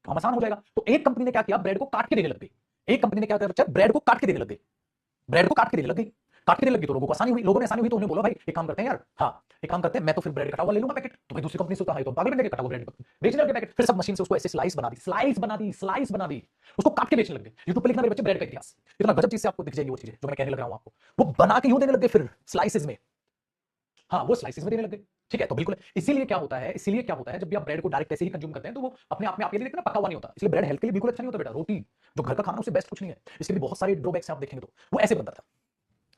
काम आसान हो जाएगा। तो एक कंपनी ने क्या किया, ब्रेड को काट के देने लग गई। एक कंपनी ने क्या किया बच्चा, ब्रेड को काट के देने लग गई, ब्रेड को काट के देने लग गई, काट के देने लगी। तो लोगों को आसानी हुई, लोगों ने आसानी हुई तो उन्हें बोला भाई एक काम करते हैं यार, हाँ एक काम करते हैं, मैं तो फिर ब्रेड कटा हुआ ले लूंगा पैकेट, तो भाई दूसरी कंपनी से तो पागल बन गए, कटा हुआ ब्रेड बेचने लगे पैकेट। फिर सब मशीन से उसको ऐसे स्लाइस बना दी, स्लाइस बना दी, स्लाइस बना दी, उसको काट के बेचने लगे। यूट्यूब पे लिखना मेरे बच्चे ब्रेड का इतिहास, इतना गजब चीज से आपको दिख जाएगी वो चीजें जो मैं कहने लग रहा हूं आपको। वो बना के यूं देने लगे फिर स्लाइसेस में, हाँ वो स्लाइसेस में देने लगे, ठीक है। तो बिल्कुल इसीलिए क्या होता है, इसीलिए क्या होता है जब भी आप ब्रेड को डायरेक्ट ऐसे ही कंज्यूम करते हैं तो वो अपने आप में आप ये देखते हैं ना पका हुआ नहीं होता, इसलिए ब्रेड हेल्थ के लिए बिल्कुल अच्छा नहीं होता बेटा। रोटी जो घर का खाना उससे बेस्ट कुछ नहीं है, इसके लिए बहुत सारे ड्रॉबैक्स हैं आप देखेंगे तो। वो ऐसे बनता था,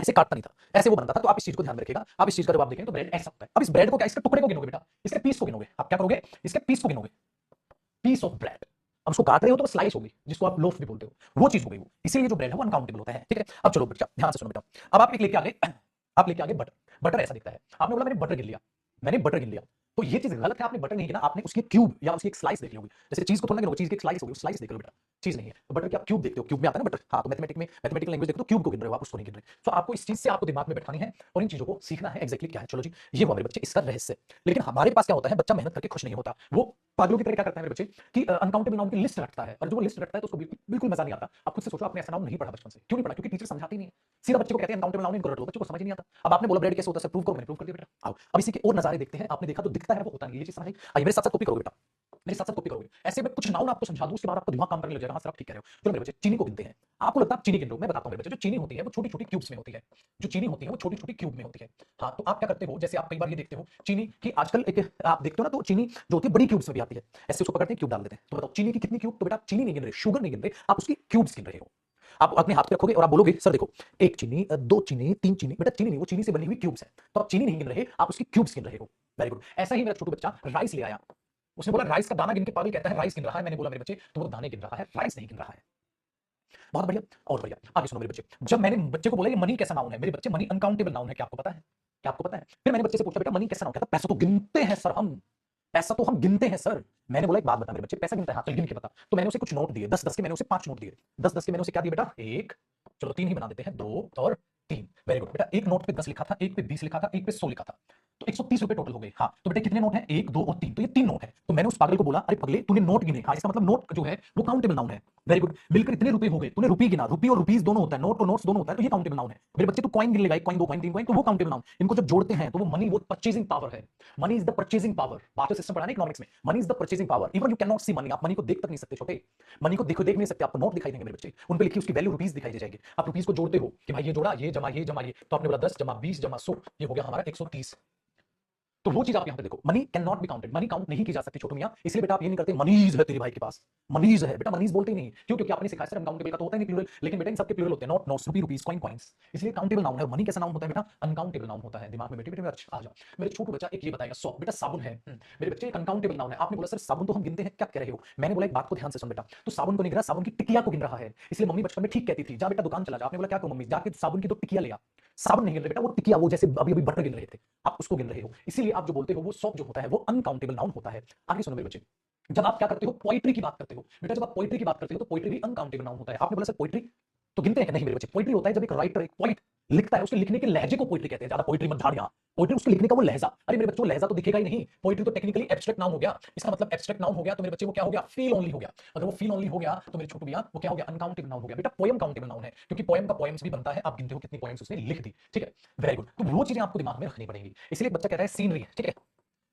ऐसे काटता नहीं था, ऐसे वो बनता था। तो आप इस चीज को ध्यान में रखिएगा, आप इस चीज का जब आप देखेंगे तो ब्रेड ऐसा होता है। अब इस ब्रेड को क्या, इसके टुकड़े को गिनोगे बेटा, इसके पीस को गिनोगे, आप क्या करोगे, इसके पीस को गिनोगे, पीस ऑफ ब्रेड। अब उसको काट रहे हो तो स्लाइस होगी, जिसको आप लोफ भी बोलते हो, वो चीज हो गई वो। इसीलिए जो ब्रेड है वो अनकाउंटेबल होता है, ठीक है। अब चलो बेटा ध्यान से सुनो बेटा, अब आप एक लेके आ गए, आप लेके आ गए बटर। बटर ऐसा दिखता है, आपने बोला मैंने बटर गिन लिया, मैंने बटर गिन लिया, तो ये चीज गलत है। आपने बटर नहीं गिना, आपने उसकी क्यूब या उसकी एक स्लाइस देख ली होगी। जैसे चीज को थोड़ा गिनोगे, चीज की एक स्लाइस होगी, स्लाइस देख लो बेटा, चीज नहीं है। तो बटर की आप क्यूब देखते हो, क्यूब में आता है ना बटर, हाँ तो मैथमेटिक में, मैथमेटिकल लैंग्वेज देखो तो क्यूब को गिन रहे हो आप, उसको नहीं गिन रहे। तो आपको इस चीज से आपको दिमाग में बैठानी है और इन चीजों को सीखना है एक्जैक्टली क्या है। चलो जी, ये हुआ मेरे बच्चे इसका रहस्य। लेकिन हमारे पास क्या होता है, बच्चा मेहनत करके खुश नहीं होता, वो पागलों की तरह क्या करता है मेरे बच्चे कि अनकाउंटेबल नाउन की लिस्ट रखता है, और जो वो लिस्ट रखता है तो उसको बिल्कुल बिल्कुल मजा नहीं आता। आप खुद से सोचो, आपने ऐसा नाउन नहीं पढ़ा बचपन से, क्यों नहीं पढ़ा, क्योंकि टीचर समझाती नहीं है। सीधा बच्चे को कहते हैं अनकाउंटेबल नाउन इनको रट लो, बच्चे को समझ नहीं आता। अब आपने बोला ब्रेड कैसे होता है, प्रूव करो, मैंने प्रूव कर दिया बेटा। आओ अब इसी के और नजारे देखते हैं। आपने देखा तो दिखता है वो होता नहीं, ये चीज समझ आई। आइए मेरे साथ साथ कॉपी करोगे बेटा, मेरे साथ साथ कॉपी करोगे। ऐसे में कुछ नाउन आपको समझा दूं, उसके बाद आपको दिमाग काम करने लग जाएगा, हाँ सर आप ठीक कह रहे हो। चलो मेरे बच्चे चीनी को गिनते हैं, आपको लगता है चीनी गिन रहे हो, मैं बताता हूं मेरे बच्चे, जो चीनी होती है वो छोटी छोटी क्यूब्स में होती है, जो चीनी होती है वो छोटी छोटी क्यूब में होती है। हाँ तो आप क्या करते हो, जैसे आप कई बार ये देखते हो चीनी की आजकल एक आप देखते हो ना, तो चीनी जो होती है बड़ी क्यूब्स में भी आती है, ऐसे उसको पकड़ते हैं क्यूब डाल देते हैं। तो बताओ चीनी की कितनी क्यूब, तो बेटा चीनी नहीं गिन रहे, शुगर नहीं गिन रहे, आप उसकी क्यूब्स गिन रहे हो। आप अपने हाथ पे रखोगे और आप बोलोगे सर देखो, एक चीनी, दो चीनी, तीन चीनी, बेटा चीनी नहीं, वो चीनी से बनी हुई क्यूब्स है, तो आप चीनी नहीं गिन रहे, आप उसकी क्यूब्स गिन रहे हो। Very good. ऐसा ही मेरा छोटू बच्चा राइस ले आया, उसने बोला राइस का दाना गिन के पागल कहता है राइस गिन रहा है। मैंने बोला मेरे बच्चे तो वो दाने गिन रहा है, राइस नहीं गिन रहा है। बहुत बढ़िया, और बढ़िया, आगे सुनो मेरे बच्चे। जब मैंने बच्चे को बोला ये मनी कैसा नाउन है, मेरे बच्चे मनी अनकाउंटेबल नाउन है, क्या आपको पता है, क्या आपको पता है। फिर मैंने बच्चे से पूछा बेटा मनी कैसा नाउन, कहता पैसा तो गिनते हैं सर हम, पैसा तो हम गिनते हैं सर। मैंने बोला एक बात बता मेरे बच्चे, पैसा गिनता है, हाँ चल गिन के बता। तो मैंने उसे कुछ नोट दिए, 10-10 के, मैंने उसे 5 नोट दिए, 10-10 के मैंने उसे क्या दिए बेटा, एक, चलो 3 ही बना देते हैं, 2 और 3। वेरी गुड बेटा, एक नोट पे 10 लिखा था, एक पे 20 लिखा था, एक पे 100 लिखा था, तो 130 रुपए टोटल हो गए। हाँ तो बेटा कितने नोट हैं, 1 2 और 3, तो ये 3 नोट है। तो मैंने उस पागल को बोला अरे पगले तूने नोट गिने, हाँ इसका मतलब नोट जो है वो काउंटेबल नाउन है। वेरी गुड, मिलकर इतने रुपए हो गए, तूने रुपए गिना, रुपये और रुपीस दोनों होता है, नोट और नोट्स दोनों होता है, तो ये काउंटेबल नाउन है। मेरे बच्चे तू कॉइन गिन लेगा, 1 कॉइन 2 कॉइन 3 कॉइन, तो वो काउंटेबल नाउन। इनको जब जोड़ते हैं तो वो मनी, वो परचेजिंग पावर है। Money is the purchasing power, बात सिस्टम पढ़ा ना इकोनॉमिक्स में, money is the purchasing power. Even you can not see money, आप मनी को देख तक नहीं सकते छोटे, मनी को देखो देख नहीं सकते, आपको नोट दिखाई देंगे मेरे बच्चे, उन पे लिखी उसकी वैल्यू रुपीस दिखाई दे जाएगी। आप रुपीस को जोड़ते हो कि भाई ये जोड़ा, ये जमा ये जमा ये, तो आपने बोला 10 जमा 20 जमा 100, ये हो गया हमारा 130। तो वो चीज आप यहां पे देखो, money can not be counted, money count नहीं की जा सकती छोटू मियां। इसलिए बेटा आप ये नहीं करते मनीज है तेरे भाई के पास, मनीज है बेटा, मनीज बोलते ही नहीं, क्यों, क्योंकि आपने सिखाया सर अनकाउंटेबल का तो होता ही नहीं प्लूरल, लेकिन बेटा इन सबके प्लूरल होते हैं, नोट नोट्स, रुपी रुपीस, कॉइन कॉइंस, इसलिए काउंटेबल नाउन है। मनी कैसा नाउन होता है बेटा, अनकाउंटेबल नाउन होता है। दिमाग में बेटे बेटे अच्छा आ जाओ। मेरे छोटू बच्चा एक ये बताएगा, सौ बेटा साबुन है, मेरे बच्चे एक अनकाउंटेबल नाउन है। आपने बोला सर साबुन तो हम गिनते हैं, क्या कह रहे हो। मैंने बोला एक बात को ध्यान से सुन बेटा, तो साबुन को नहीं गिन रहा, साबुन की टिकिया को गिन रहा है। इसलिए मम्मी बचपन में ठीक कहती थी, जा बेटा दुकान चला जा। आपने बोला क्या करूं मम्मी, जाके साबुन की तो टिकिया ले आ। साबुन नहीं गिन रहे बेटा, वो टिकिया, वो जैसे अभी अभी बटर गिन रहे थे, आप उसको गिन रहे हो। इसीलिए आप जो बोलते हो वो सॉफ्ट जो होता है वो अनकाउंटेबल नाउन होता है। आगे सुनो मेरे बच्चे, जब आप क्या करते हो पोइट्री की बात करते हो बेटा, जब आप पोइट्री की बात करते हो तो पोइट्री भी अनकाउंटेबल नाउन होता है। आपने बोला सर पोइट्री, तो गिनते हैं कि नहीं मेरे बच्चे? पोइट्री होता है जब एक राइटर, एक पोइट लिखता है, उसके लिखने के लहजे को पोइट्री कहते हैं। ज्यादा पोइट्री मत झाड़ यहाँ। पोइट्री उसके लिखने का वो लहजा। अरे मेरे बच्चों, लहजा तो दिखेगा ही नहीं। पोइट्री तो टेक्निकली एब्स्ट्रैक्ट नाउन हो गया। इसका मतलब एब्स्ट्रैक्ट नाउन हो गया तो मेरे बच्चे वो क्या हो गया? फील ओनली हो गया। अगर वो फील ओनली हो गया तो मेरे छोटू भैया वो क्या हो गया? अनकाउंटेबल नाउन हो गया। बेटा पोयम काउंटेबल नाउन है, क्योंकि पोयम का पोएम्स भी बनता है। आप गिनते हो कितनी पोएम्स उसने लिख दी। ठीक है, वेरी गुड। तो वो चीजें आपको दिमाग में रखनी पड़ेंगी। इसलिए एक बच्चा कह रहा है सीनरी, ठीक है,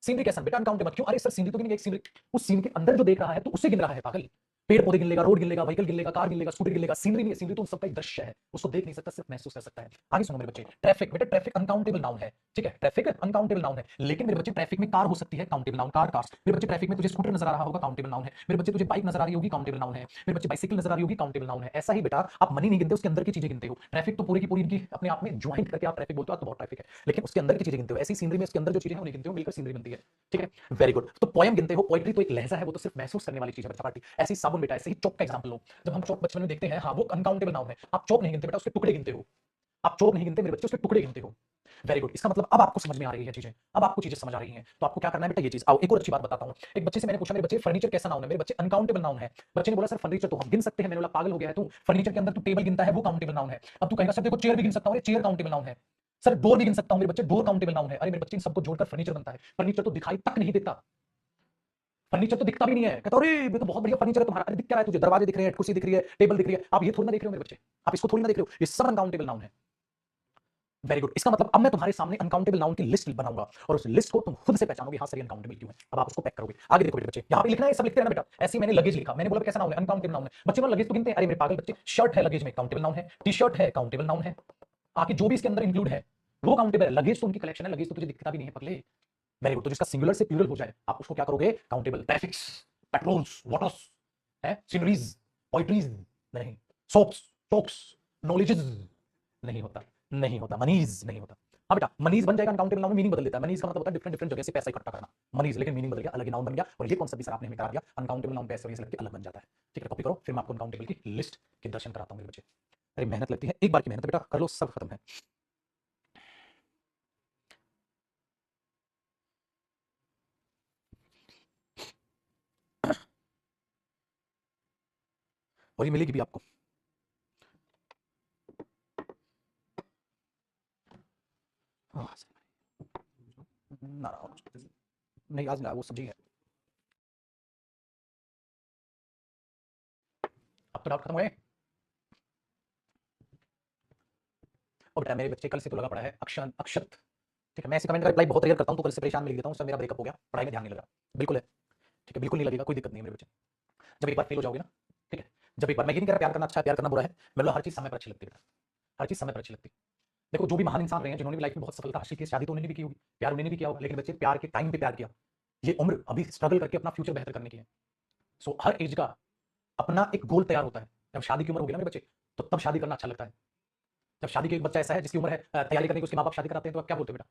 सीनरी कैसा? बेटा अनकाउंटेबल क्यों? अरे सर सीनरी तो गिनेगा, एक सीनरी उस सीन के अंदर जो देख रहा है तो उसे गिन रहा है पागल। पेड़ पौधे गिन लेगा, रोड गिन लेगा, व्हीकल गिन लेगा, कार गिन लेगा, स्कूटर गिन लेगा। सीनरी नहीं है, सीनरी तो उन सबका एक दृश्य है, उसको देख नहीं सकता, सिर्फ महसूस कर सकता है। आगे सुनो मेरे बच्चे, ट्रैफिक, बेटा ट्रैफिक अनकाउंटेबल नाउन है। ठीक है, ट्रैफिक अनकाउंटेबल नाउन है, लेकिन मेरे बच्चे ट्रैफिक में कार हो सकती है, काउंटेबल नाउन, कार कार्स। मेरे बच्चे ट्रैफिक में तुझे स्कूटर नजर आ रहा होगा, काउंटेबल नाउन है। मेरे बच्चे तुझे बाइक नजर आ रही होगी, काउंटेबल नाउन है। मेरे बच्चे बाइसिकल नजर आ रही होगी, काउंटेबल नाउन है। ऐसा ही बेटा आप मनी नहीं गिनते, उसके अंदर की चीजें गिनते हो। ट्रैफिक तो पूरी की पूरी इनकी अपने आप में ज्वाइंट करके आप ट्रैफिक बोलते हो, तो बहुत ट्रैफिक है, लेकिन उसके अंदर की चीजें गिनते हो। ऐसी सीनरी में उसके अंदर जो चीजें हैं उन्हें गिनते हो, मिलकर सीनरी बनती है। ठीक है, वेरी गुड। तो पोएम गिनते हो, पोएट्री तो एक लहजा है, वो तो सिर्फ महसूस करने वाली चीज है बच्चा पार्टी। ऐसी साबुन बेटा, ऐसे ही चौक का एग्जांपल लो। जब हम चौक बचपन में देखते हैं, हाँ वो अनकाउंटेबल नाउन है। आप चौक नहीं गिनते बेटा, उसके टुकड़े गिनते हो। आप चौक नहीं गिनते मेरे बच्चे, उसके टुकड़े गिनते हो। Very good. इसका मतलब अब आपको समझ में आ रही है चीजें, अब आपको चीजें समझ आ रही हैं। तो आपको क्या करना है बेटा? ये चीज आओ, एक और अच्छी बात बताता हूं। एक बच्चे से मैंने पूछा, मेरे बच्चे फर्नीचर कैसा नाउन है? मेरे बच्चे अनकाउंटेबल नाउन है। बच्चे ने बोला सर फर्नीचर तो हम गिन सकते हैं। मैंने बोला पागल हो गया है तू, फर्नीचर के अंदर तू टेबल गिनता है, वो काउंटेबल नाउन है। अब तू कहेगा सर देखो चेयर भी गिन सकता हूं, चेयर काउंटेबल नाउन है। सर डोर भी गिन सकता हूं मेरे बच्चे, डोर काउंटेबल नाउन है। अरे मेरे बच्चे इन सबको जोड़कर फर्नीचर बनता है। फर्नीचर तो दिखाई तक नहीं देता, फर्नीचर तो दिखता भी नहीं है। कहता अरे ये तो बहुत बढ़िया फर्नीचर है तुम्हारा। अरे दिख क्या रहा है तुझे? दरवाजे दिख रहे हैं, कुर्सी दिख रही है, टेबल दिख रही है। आप ये थोड़ी ना देख रहे हो मेरे बच्चे, आप इसको थोड़ी ना देख रहे हो। ये सब अनकाउंटेबल नाउन है। Very good. इसका मतलब अब मैं तुम्हारे सामने अनकाउंटेबल नाउन की लिस्ट बनाऊंगा और उस लिस्ट को तुम खुद से पहचानोगे, हाँ सर ये अनकाउंटेबल क्यों है। अब आप उसको पैक करोगे। आगे देखो बेटे, बच्चे यहाँ पे लिखना है, सब लिखते रहना बेटा। ऐसे ही मैंने लगेज लिखा, मैंने बोला कैसा नाउन है? अनकाउंटेबल नाउन है। बच्चे बोला लगेज तो गिनते हैं। अरे मेरे पागल बच्चे, शर्ट है लगेज में, काउंटेबल नाउन है। टी शर्ट है, काउंटेबल नाउन है। आगे जो भी इसके अंदर इंक्लूड है वो काउंटेबल है। लगेज तो उनकी कलेक्शन है, लगेज तो तुझे दिखता भी नहीं है पगले। Very good. तो जिसका सिंगुलर से प्लूरल हो जाए आप उसको क्या करोगे? काउंटेबल। ट्रैफिक्स, पेट्रोल्स, वाटर्स है, सीनरीज, पोइट्रीज नहीं, सोप्स, टॉक्स, नॉलेजेस नहीं होता, नहीं होता, मनीज नहीं होता। हाँ बेटा मनीज बन जाएगा अनकाउंटेबल नाउन में, मीनिंग बदल देता है। मनीज का मतलब होता है डिफरेंट डिफरेंट जगह से पैसा इकट्ठा करना, मनीज, लेकिन मीनिंग बदल गया, अलग नाउन बन गया। और ये कॉन्सेप्ट भी सर आपने हमें करा दिया, अनकाउंटेबल नाउन पैसे वजह से लगती अलग बन जाता है। ठीक है, कॉपी करो, फिर मैं आपको अनकाउंटेबल की लिस्ट के दर्शन कराता हूँ मेरे बच्चे। अरे मेहनत लगती है, एक बार की मेहनत बेटा, कर लो सब खत्म है। और ये मिलेगी भी आपको। ना नहीं, आज ना वो सब्जी है। अब तो डाउट खत्म हुए। और बेटा मेरे बच्चे कल से तो लगा पड़ा है अक्षत अक्षत। ठीक है, मैं ऐसे कमेंट का रिप्लाई बहुत रेयर करता हूं, तो कल से परेशान में लिख देता हूं सर मेरा ब्रेकअप हो गया, पढ़ाई में ध्यान नहीं लगा। बिल्कुल है, ठीक है, बिल्कुल नहीं लगेगा, कोई दिक्कत नहीं है मेरे बच्चे। जब एक बार फेल हो जाओगे ना, ठीक है, जब एक बार, मैं ये नहीं कह रहा प्यार करना अच्छा है, प्यार करना बुरा है, मतलब हर चीज समय पर अच्छी लगती है बेटा, हर चीज समय पर अच्छी लगती है। देखो जो भी महान इंसान रहे हैं, जिन्होंने भी लाइफ में बहुत सफलता हासिल की, शादी तो उन्होंने भी की होगी, प्यार उन्होंने भी किया होगा, लेकिन बच्चे प्यार के टाइम पे प्यार किया। ये उम्र अभी स्ट्रगल करके अपना फ्यूचर बेहतर करने की है। सो हर एज का अपना एक गोल तैयार होता है। जब शादी की उम्र होगी ना मेरे बच्चे, तो तब शादी करना अच्छा लगता है। जब शादी के एक बच्चा ऐसा है जिसकी उम्र है तैयारी करने की, उसके माँ बाप शादी कराते हैं, तो आप क्या बोलते हो बेटा?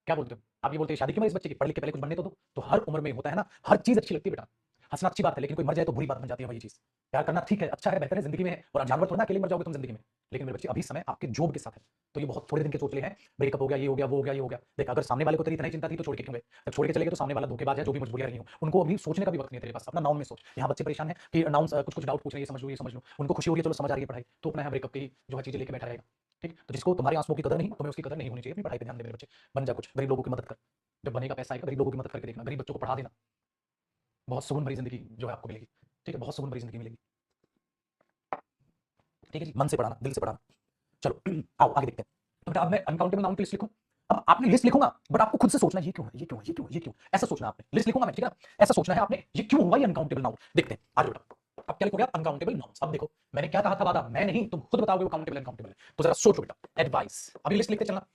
क्या बोलते हो? आप ये बोलते हैं शादी क्यों है इस बच्चे की, पढ़ लिख के पहले कुछ बनने तो दो। तो हर उम्र में होता है ना, हर चीज अच्छी लगती है बेटा। हंसना अच्छी बात है, लेकिन कोई मर जाए तो बुरी बात बन जाती है भाई। ये चीज प्यार करना ठीक है, अच्छा है, बेहतर है, जिंदगी में है। और जानवर थोड़ा ना अकेले मर जाओगे तुम जिंदगी में। लेकिन मेरे बच्चे अभी समय आपके जॉब के साथ है, तो ये बहुत थोड़े दिन के चोचले हैं। ब्रेकअप हो गया, ये हो गया, वो हो गया, ये हो गया। देख अगर सामने वाले को तेरी इतनी चिंता थी तो छोड़ के क्यों गए? जब छोड़ के चले गए तो सामने वाला धोखेबाज है, जो भी मजबूरियां रही हो उनको अभी सोचने का भी वक्त नहीं है तेरे पास। अपना नाउन में सोच। यहाँ बच्चे परेशान है कि नाउन कुछ कुछ डाउट पूछ रहे हैं, ये समझ लो, ये समझ लो, उनको खुशी हो रही है, चलो समझ आ रही है पढ़ाई, तो अपना यहाँ ब्रेकअप की जो है चीजें लेके बैठा रहेगा। ठीक, तो जिसको तुम्हारे आंसुओं की कदर नहीं, तुम्हें उसकी कदर नहीं होनी चाहिए। अपनी पढ़ाई पे ध्यान दे मेरे बच्चे, बन जा कुछ, गरीब लोगों की मदद कर। जब बनेगा पैसा आएगा, गरीब लोगों की मदद करके देखना, गरीब बच्चों को पढ़ा देना, बहुत सुकून भरी जिंदगी जो है आपको मिलेगी। ठीक है, बहुत सुकून भरी जिंदगी मिलेगी। ठीक है जी, मन से पढ़ाना, दिल से पढ़ाना। चलो आओ आगे देखते हैं। तो बेटा अब मैं अनकाउंटेबल नाउन की लिस्ट लिखूं। अब आपने लिस्ट लिखूंगा, बट आपको खुद से सोचना है ये क्यों है, ये क्यों है, ये क्यों है, ये क्यों, ऐसा सोचना आपने। लिस्ट लिखूंगा मैं, ठीक है ना, ऐसा सोचना है आपने, ये क्यों हुआ ये अनकाउंटेबल नाउन। देखते हैं आज बेटा। अब क्या लिखोगे आप? Uncountable nouns. अब देखो मैंने क्या कहा था वादा, मैं नहीं, तुम खुद बताओगे वो काउंटेबल अनकाउंटेबल है। तो जरा सोचो बेटा, एडवाइस, अभी लिस्ट लिखते चलना।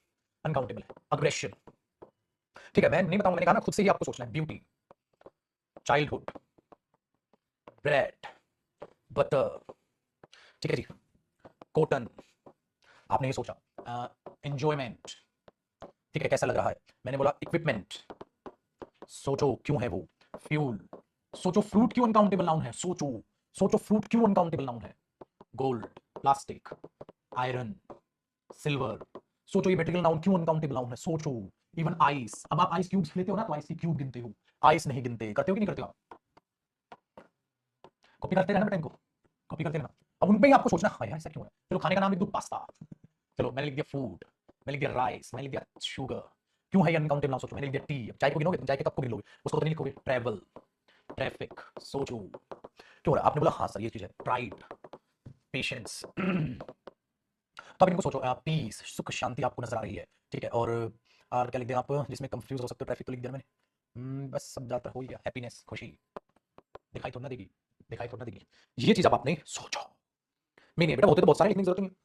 अनकाउंटेबल है, अग्रेशन, ठीक है, मैं नहीं बताऊंगा, मैंने कहा ना खुद से ही आपको सोचना है। ब्यूटी, चाइल्डहुड, ब्रेड, बटर, ठीक है जी, कॉटन, आपने ये सोचा। एंजॉयमेंट, ठीक है, कैसा लग रहा है। मैंने बोला इक्विपमेंट, सोचो क्यों है वो। फ्यूल, सोचो फ्रूट क्यों अनकाउंटेबल नाउन है, सोचो, सोचो फ्रूट क्यों अनकाउंटेबल नाउन है। गोल्ड, प्लास्टिक, आयरन, सिल्वर, सोचो ये मेटेरियल नाउन क्यों अनकाउंटेबल नाउन है, सोचो। इवन आइस, अब आप आइस क्यूब्स लेते हो ना, तो आइस की क्यूब गिनते हो, आइस नहीं गिनते। करते हो कि नहीं करते हो? कॉपी करते रहना बेटा इनको, कॉपी करते रहना। अब उन पे ही आपको सोचना, हाँ यार ऐसा क्यों है, चलो खाने का नाम लिख दूं पास्ता, चलो मैंने लिख दिया फूड, मैंने लिख दिया राइस, मैंने लिख दिया शुगर, क्यों है ये अनकाउंटेबल नाम, सोचो मैंने लिख दिया टी, अब चाय को गिनोगे तुम, चाय के कप को गिन लोगे, उसको तो नहीं लिखोगे, ट्रैवल, ट्रैफिक, सोचो क्यों रहा, आपने बोला हाँ सर ये चीज है, प्राइड, पेशेंस तो आप इनको सोचो, पीस, सुख शांति आपको नजर आ रही है, ठीक है, और क्या लिख दिया आप जिसमें कंफ्यूज हो सकते हो, ट्रैफिक तो लिख दिया मैंने, बस सब ज्यादा हो ही गया, हैप्पीनेस, खुशी, दिखाई थोड़ा ना देगी, दिखाई थोड़ा ना देगी, ये चीज आप आपने सोचो, नहीं नहीं बेटा होते तो बहुत सारे लिखने की जरूरत नहीं है।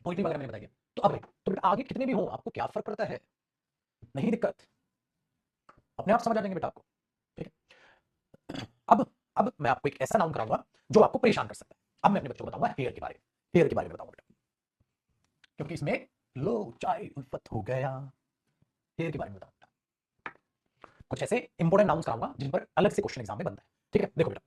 पोइट्री वगैरह मैंने बताई है, तो अब तो बेटा आगे कितने भी हो आपको क्या फर्क पड़ता है, नहीं दिक्कत, अपने आप समझ आ जाएंगे बेटा आपको, ठीक है। अब मैं आपको एक ऐसा नाउन कराऊंगा जो आपको परेशान कर सकता है, अब मैं अपने बच्चों को बताऊंगा हेयर के बारे में, हेयर के बारे में बताऊंगा बेटा, क्योंकि इसमें लो चाय उल्फत हो गया, हेयर के बारे में बताऊंगा, कुछ ऐसे इंपॉर्टेंट नाउन्स कराऊंगा जिन पर अलग से क्वेश्चन एग्जाम में बनता है, ठीक है। देखो बेटा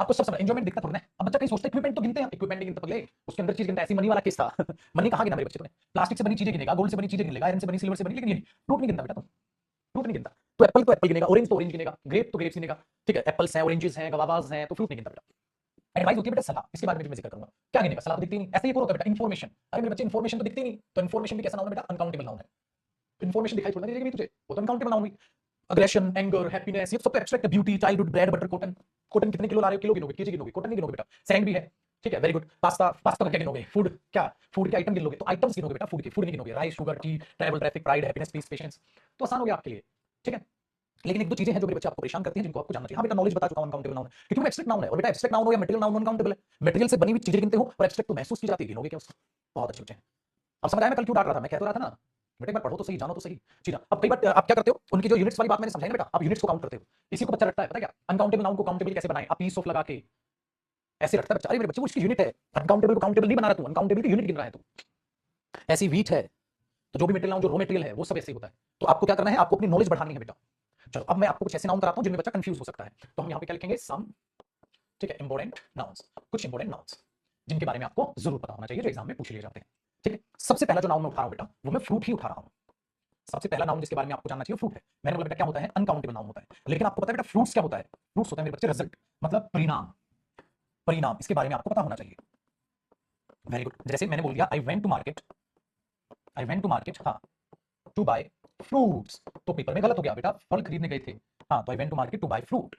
आपको सब समझ एंजॉयमेंट दिखता थोड़ा है, अब बच्चा कहीं सोचता है इक्विपमेंट तो गिनते हैं, इक्विपमेंट नहीं गिनता पगले, उसके अंदर चीज गिनता है, ऐसी मनी वाला केस था मनी कहां गिना मेरे बच्चे, तूने प्लास्टिक से बनी चीजें गिनेगा, गोल्ड से बनी चीजें गिनेगा, आयरन से बनी, सिल्वर से बनी, लेकिन ये फ्रूट नहीं गिनता बेटा, तुम फ्रूट नहीं गिनता, तो एप्पल गिनेगा, ऑरेंज तो ऑरेंज गिनेगा, ग्रेप तो ग्रेप्स गिनेगा, ठीक है, एप्पल्स हैं, ऑरेंजेस हैं, गवाबाज हैं, तो फ्रूट नहीं गिनता बेटा। एडवाइस होती है बेटा सलाह, इसके बारे में मैं जिक्र करूंगा, क्या गिनेगा, सलाह तो दिखती नहीं, ऐसे ही होता है बेटा, इन्फॉर्मेशन, अरे मेरे बच्चे इन्फॉर्मेशन तो दिखती नहीं, तो इन्फॉर्मेशन भी कैसा नाउन है बेटा, अनकाउंटेबल नाउन है, इन्फॉर्मेशन दिखाई थोड़ा नहीं देगी तुझे, वो तो अनकाउंटेबल नाउन हुई, अग्रेशन, एंगर, हैप्पीनेस, ये सब तो एब्स्ट्रैक्ट है, beauty, childhood, bread butter, cotton, cotton कितने किलो ला रहे हो, किलो गिनोगे, केजी गिनोगे, कॉटन नहीं गिनोगे बेटा, सैंड भी है, ठीक है, वेरी गुड, पास्ता, पास्ता का क्या गिनोगे, फूड, क्या फूड के आइटम गिन लोगे, तो आइटम्स गिनोगे बेटा, फूड के, फूड नहीं गिनोगे, rice, sugar, tea, travel, traffic, pride, happiness, peace, patience, तो आसान हो गया आपके लिए, ठीक है। लेकिन एक दो चीजें हैं जो मेरे बच्चे आपको परेशान करती हैं, जिनको आपको जानना चाहिए, हाँ बेटा नॉलेज बता चुका हूं, अनकाउंटेबल नाउन है, क्योंकि वो एब्स्ट्रैक्ट नाउन है, और बेटा एब्स्ट्रैक्ट नाउन हो या मटेरियल नाउन, अनकाउंटेबल है, मटेरियल से बनी हुई चीजें गिनते हो और एब्स्ट्रैक्ट तो महसूस की जाती है, गिनोगे क्या उसको, बहुत अच्छे बच्चे हैं, अब समझ आया मैं कल क्यों डांट रहा था, मैं कह तो रहा था ना बेटा एक बार पढ़ो तो सही, जानो तो सही चीज, अब कई बार आप क्या करते हो, उनकी जो यूनिट्स वाली बात मैंने समझाई ना बेटा, आप यूनिट्स को काउंट करते हो, इसी को बच्चा रखता है, पता है क्या, अनकाउंटेबल नाउन को काउंटेबल कैसे बनाए, आप पीस ऑफ लगा के ऐसे रखता है बच्चा, अरे मेरे बच्चे वो उसकी यूनिट है, अनकाउंटेबल को काउंटेबल नहीं बना रहा तू, अनकाउंटेबल की यूनिट गिन रहा है तू, ऐसी वीट है, तो जो भी मटेरियल नाउन, जो रॉ मटेरियल है वो सब ऐसे ही होता है, तो आपको क्या करना है, आपको अपनी नॉलेज बढ़ानी है बेटा। चलो अब मैं आपको कुछ ऐसे नाउन कराता हूं जिनमें बच्चा कंफ्यूज हो सकता है, तो हम यहाँ पे क्या लिखेंगे, सम, ठीक है, इंपॉर्टेंट नाउन्स, कुछ इंपॉर्टेंट नाउन्स जिनके बारे में आपको जरूर पता होना चाहिए, जो एग्जाम में पूछ लिए जाते हैं, ठीक है। सबसे पहला जो नाउन मैं उठा रहा हूं बेटा, वो मैं फ्रूट ही उठा रहा हूं, सबसे पहला नाउन जिसके बारे में आपको जानना चाहिए फ्रूट है, मैंने बोला बेटा क्या होता है, अनकाउंटेबल नाउन होता है, लेकिन आपको पता है बेटा फ्रूट्स क्या होता है, फ्रूट्स होता है मेरे बच्चे रिजल्ट, मतलब परिणाम, परिणाम इसके बारे में आपको पता होना चाहिए, वेरी गुड, जैसे मैंने बोल दिया I went to market, I went to market, हाँ, टू बाय फ्रूट्स, तो पेपर में गलत हो गया बेटा, फल खरीदने गए थे, हाँ, तो I went to market to buy fruit,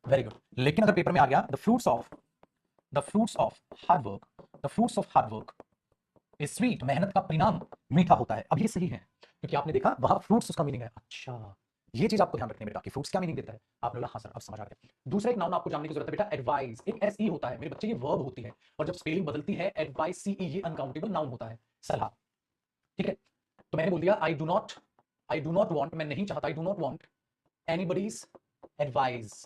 very good, लेकिन अगर पेपर में आ गया the fruits of hard work, the fruits of hard work is sweet, मेहनत का परिणाम मीठा होता है, अब ये सही है, क्योंकि आपने देखा वहां फ्रूट्स उसका मीनिंग है, अच्छा ये चीज आपको ध्यान रखनी है बेटा कि फ्रूट्स क्या मीनिंग देता है, आपने बोला हाँ सर अब समझ आ गया। दूसरा एक नाउन आपको जानने की जरूरत है बेटा, एडवाइस, एक एस ई होता है मेरे बच्चे, ये वर्ब होती है, और जब स्पेलिंग बदलती है एडवाइस सी ई, ये अनकाउंटेबल नाउन होता है, सलाह, ठीक है। तो मैंने बोल दिया आई डू नॉट वांट, मैं नहीं चाहता, I do not want anybody's advice,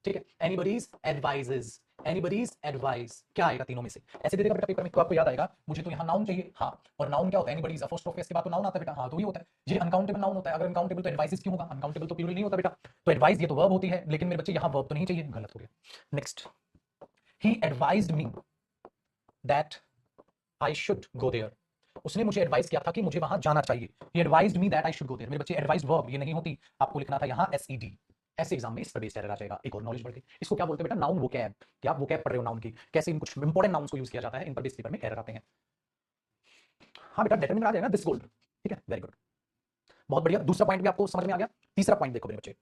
ठीक है, एनीबडीज एडवाइजेस, एनीबडीज एडवाइस, क्या आएगा तीनों में से, ऐसे दे देगा बेटा पेपर में, तो आपको याद आएगा मुझे तो यहाँ नाउन चाहिए, हाँ, और नाउन क्या होता है, एनीबडीज, अपोस्ट्रोफी के बाद तो नाउन आता है बेटा, हाँ, तो ये होता है, ये अनकाउंटेबल नाउन होता है, अगर अनकाउंटेबल तो एडवाइसेस क्यों होगा, अनकाउंटेबल तो प्लूरल नहीं होता बेटा, तो एडवाइस ये तो वर्ब होती है, लेकिन मेरे बच्चे यहाँ वर्ब तो नहीं चाहिए, गलत हो गया। Next, he advised me that I should go there, उसने मुझे एडवाइस किया था कि मुझे वहां जाना चाहिए, he advised me that I should go there, मेरे बच्चे एडवाइस वर्ब ये नहीं होती, आपको लिखना था यहाँ एसईडी, ऐसे एग्जाम में इस पर बेस्ड एरर आ जाएगा, एक और नॉलेज बढ़ गई, इसको क्या बोलते हैं बेटा, नाउन वोकैब, क्या आप वोकैब पढ़ रहे हो नाउन की, कैसे इन कुछ इंपॉर्टेंट नाउन्स को यूज किया जाता है, इन पर बेस्ड पेपर में एरर आते हैं। हाँ बेटा डेटरमिनर आ जाएगा, दिस गोल्ड, ठीक है, वेरी गुड, बहुत बढ़िया, दूसरा पॉइंट भी आपको समझ में आ गया, तीसरा पॉइंट देखो मेरे बच्चे,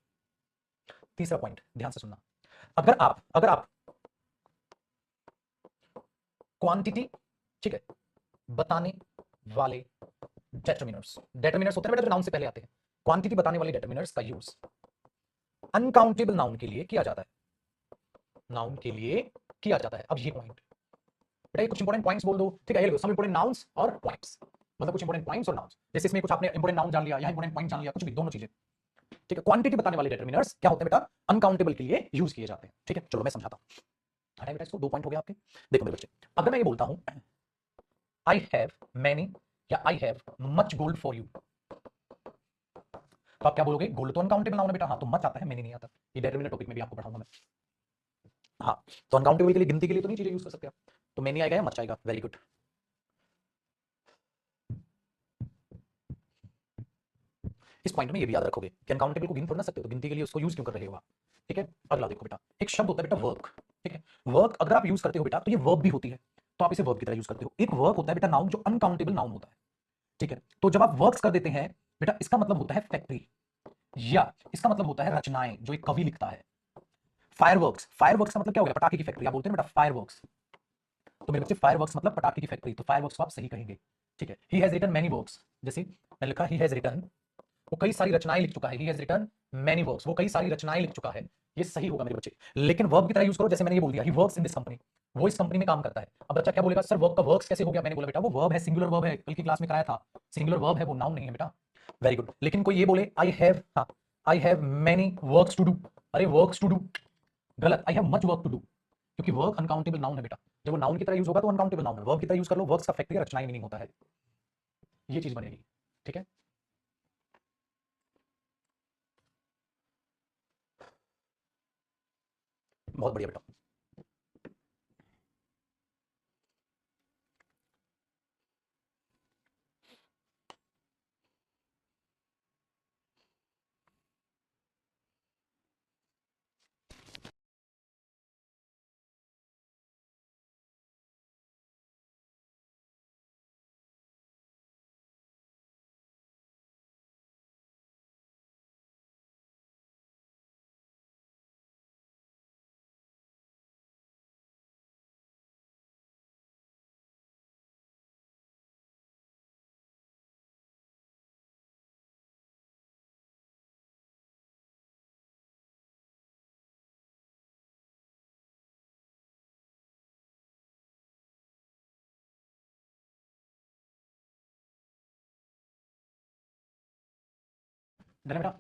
तीसरा पॉइंट ध्यान से सुनना, अगर आप क्वांटिटी, ठीक है, बताने वाले डेटरमिनर्स, डेटरमिनर्स होते हैं बेटा जो नाउन से पहले आते हैं, क्वांटिटी बताने वाले डेटरमिनर्स का यूज अनकाउंटेबल नाउन के लिए किया जाता है, नाउन के लिए किया जाता है, अब ये पॉइंट बेटा, ये कुछ इंपॉर्टेंट पॉइंट्स बोल दो, ठीक है, ये सम इंपॉर्टेंट नाउन्स और पॉइंट्स, मतलब कुछ इंपॉर्टेंट पॉइंट्स और नाउन्स, जैसे इसमें कुछ आपने इंपॉर्टेंट नाउन जान लिया, यहाँ इंपॉर्टेंट पॉइंट जान लिया, कुछ भी, दोनों चीजें, ठीक है, क्वांटिटी बताने वाले डिटरमिनर्स क्या होते हैं बेटा, अनकाउंटेबल के लिए यूज किए जाते हैं, ठीक है, चलो मैं समझाता हूं, हटाए बेटा इसको, दो पॉइंट हो गए आपके, देखो मेरे बच्चे, अगर मैं ये बोलता हूं आई हैव मैनी या आई have much gold for you, तो आप क्या बोलोगे, गोल्ड तो अनकाउंटेबल नाउन है बेटा, हाँ, तो मच आता है, मैनी नहीं आता, ये डिटरमिनर टॉपिक में भी आपको पढ़ाऊंगा मैं, हाँ, तो अनकाउंटेबल के लिए, गिनती के लिए तो नहीं चीजें यूज कर सकते आप, तो मैनी आएगा या मच आएगा, वेरी गुड, इस पॉइंट में ये भी याद रखोगे कि अनकाउंटेबल को गिन थोड़ा ना सकते हो, तो गिनती के लिए उसको यूज क्यों कर रहे हो आप। ठीक है, अगला देखो बेटा, एक शब्द होता है बेटा वर्क। ठीक है, वर्क अगर आप यूज करते हो बेटा तो ये वर्ब भी होती है, तो आप इसे वर्ब की तरह यूज करते हो। एक वर्क होता है बेटा नाउन, जो अनकाउंटेबल नाउन होता है। ठीक है, तो जब आप वर्क्स कर देते हैं बेटा, इसका मतलब होता है फैक्ट्री, या इसका मतलब होता है रचनाएं जो एक कवि लिखता है। फायरवर्क्स, फायरवर्क्स का मतलब क्या हो गया, पटाखे की फैक्ट्री। आप बोलते हैं बेटा फायरवर्क्स, तो मेरे बच्चे फायरवर्क्स मतलब पटाखे की फैक्ट्री, तो फायरवर्क्स को आप सही कहेंगे। ठीक है, he has written many works, जैसे मैंने लिखा ही हैज रिटन, वो कई सारी रचनाएं लिख चुका है। He has written many works, वो कई सारी रचनाएं लिख चुका है। ये सही होगा मेरे बच्चे। लेकिन वर्ब की तरह यूज करो, जैसे मैंने ये बोल दिया, he works in this company, वो इस कंपनी में काम करता है। अब बच्चा क्या बोलेगा, सर वर्ब का वर्क्स कैसे हो गया। मैंने बोला बेटा वो वर्ब है, सिंगुलर वर्ब है, कल की क्लास में कराया था। सिंगुलर वर्ब है, वो नाउन नहीं है बेटा। Very good. लेकिन कोई ये बोले आई हैव, हाँ, I have many works to do, अरे वर्क्स टू डू गलत, I have much work to do, क्योंकि वर्क अनकाउंटेबल नाउन है बेटा। जब वो नाउन की तरह यूज होगा तो अनकाउंटेबल नाउन है। वर्ब की तरह यूज कर लो, वर्क्स का फैक्ट्री रचनाएं मीनिंग होता है, ये चीज बनेगी। ठीक है, बहुत बढ़िया बेटा। डन है बेटा,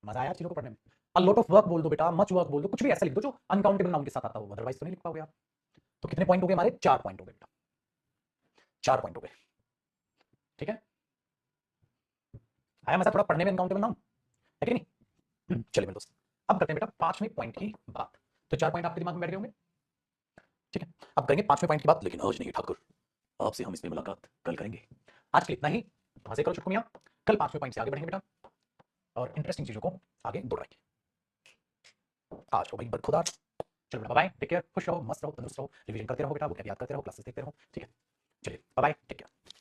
मजा आया चीजों को पढ़ने में। अ लॉट ऑफ वर्क बोल दो बेटा, मच वर्क बोल दो, कुछ भी ऐसा लिख दो जो अनकाउंटेबल नाउन के साथ आता हो, अदरवाइज तो नहीं लिख पाओगे आप। तो कितने पॉइंट हो गए हमारे, 4 पॉइंट हो गए बेटा, 4 पॉइंट हो गए। ठीक है, आया मजा थोड़ा पढ़ने में अनकाउंटेबल नाउन, है कि नहीं। चलिए मेरे दोस्त, अब करते हैं बेटा 5वें पॉइंट की बात। तो 4 पॉइंट आपके दिमाग में बैठ गए होंगे। ठीक है, अब करेंगे 5वें पॉइंट की बात, लेकिन आज नहीं ठाकुर, आपसे हम इसमें मुलाकात कल करेंगे। आज के लिए इतना ही, मजे करो छुटकुमियां, कल 5वें पॉइंट से आगे बढ़ेंगे बेटा, और इंटरेस्टिंग चीजों को आगे दोहराएंगे। आज हो भाई बरखुदार। चलो बेटा बाय, टेक केयर, खुश रहो, मस्त रहो, तंदुरुस्त रहो, रिवीजन करते रहो बेटा, बुक याद करते रहो, क्लासेस देखते रहो। ठीक है, चलिए बाय, टेक केयर।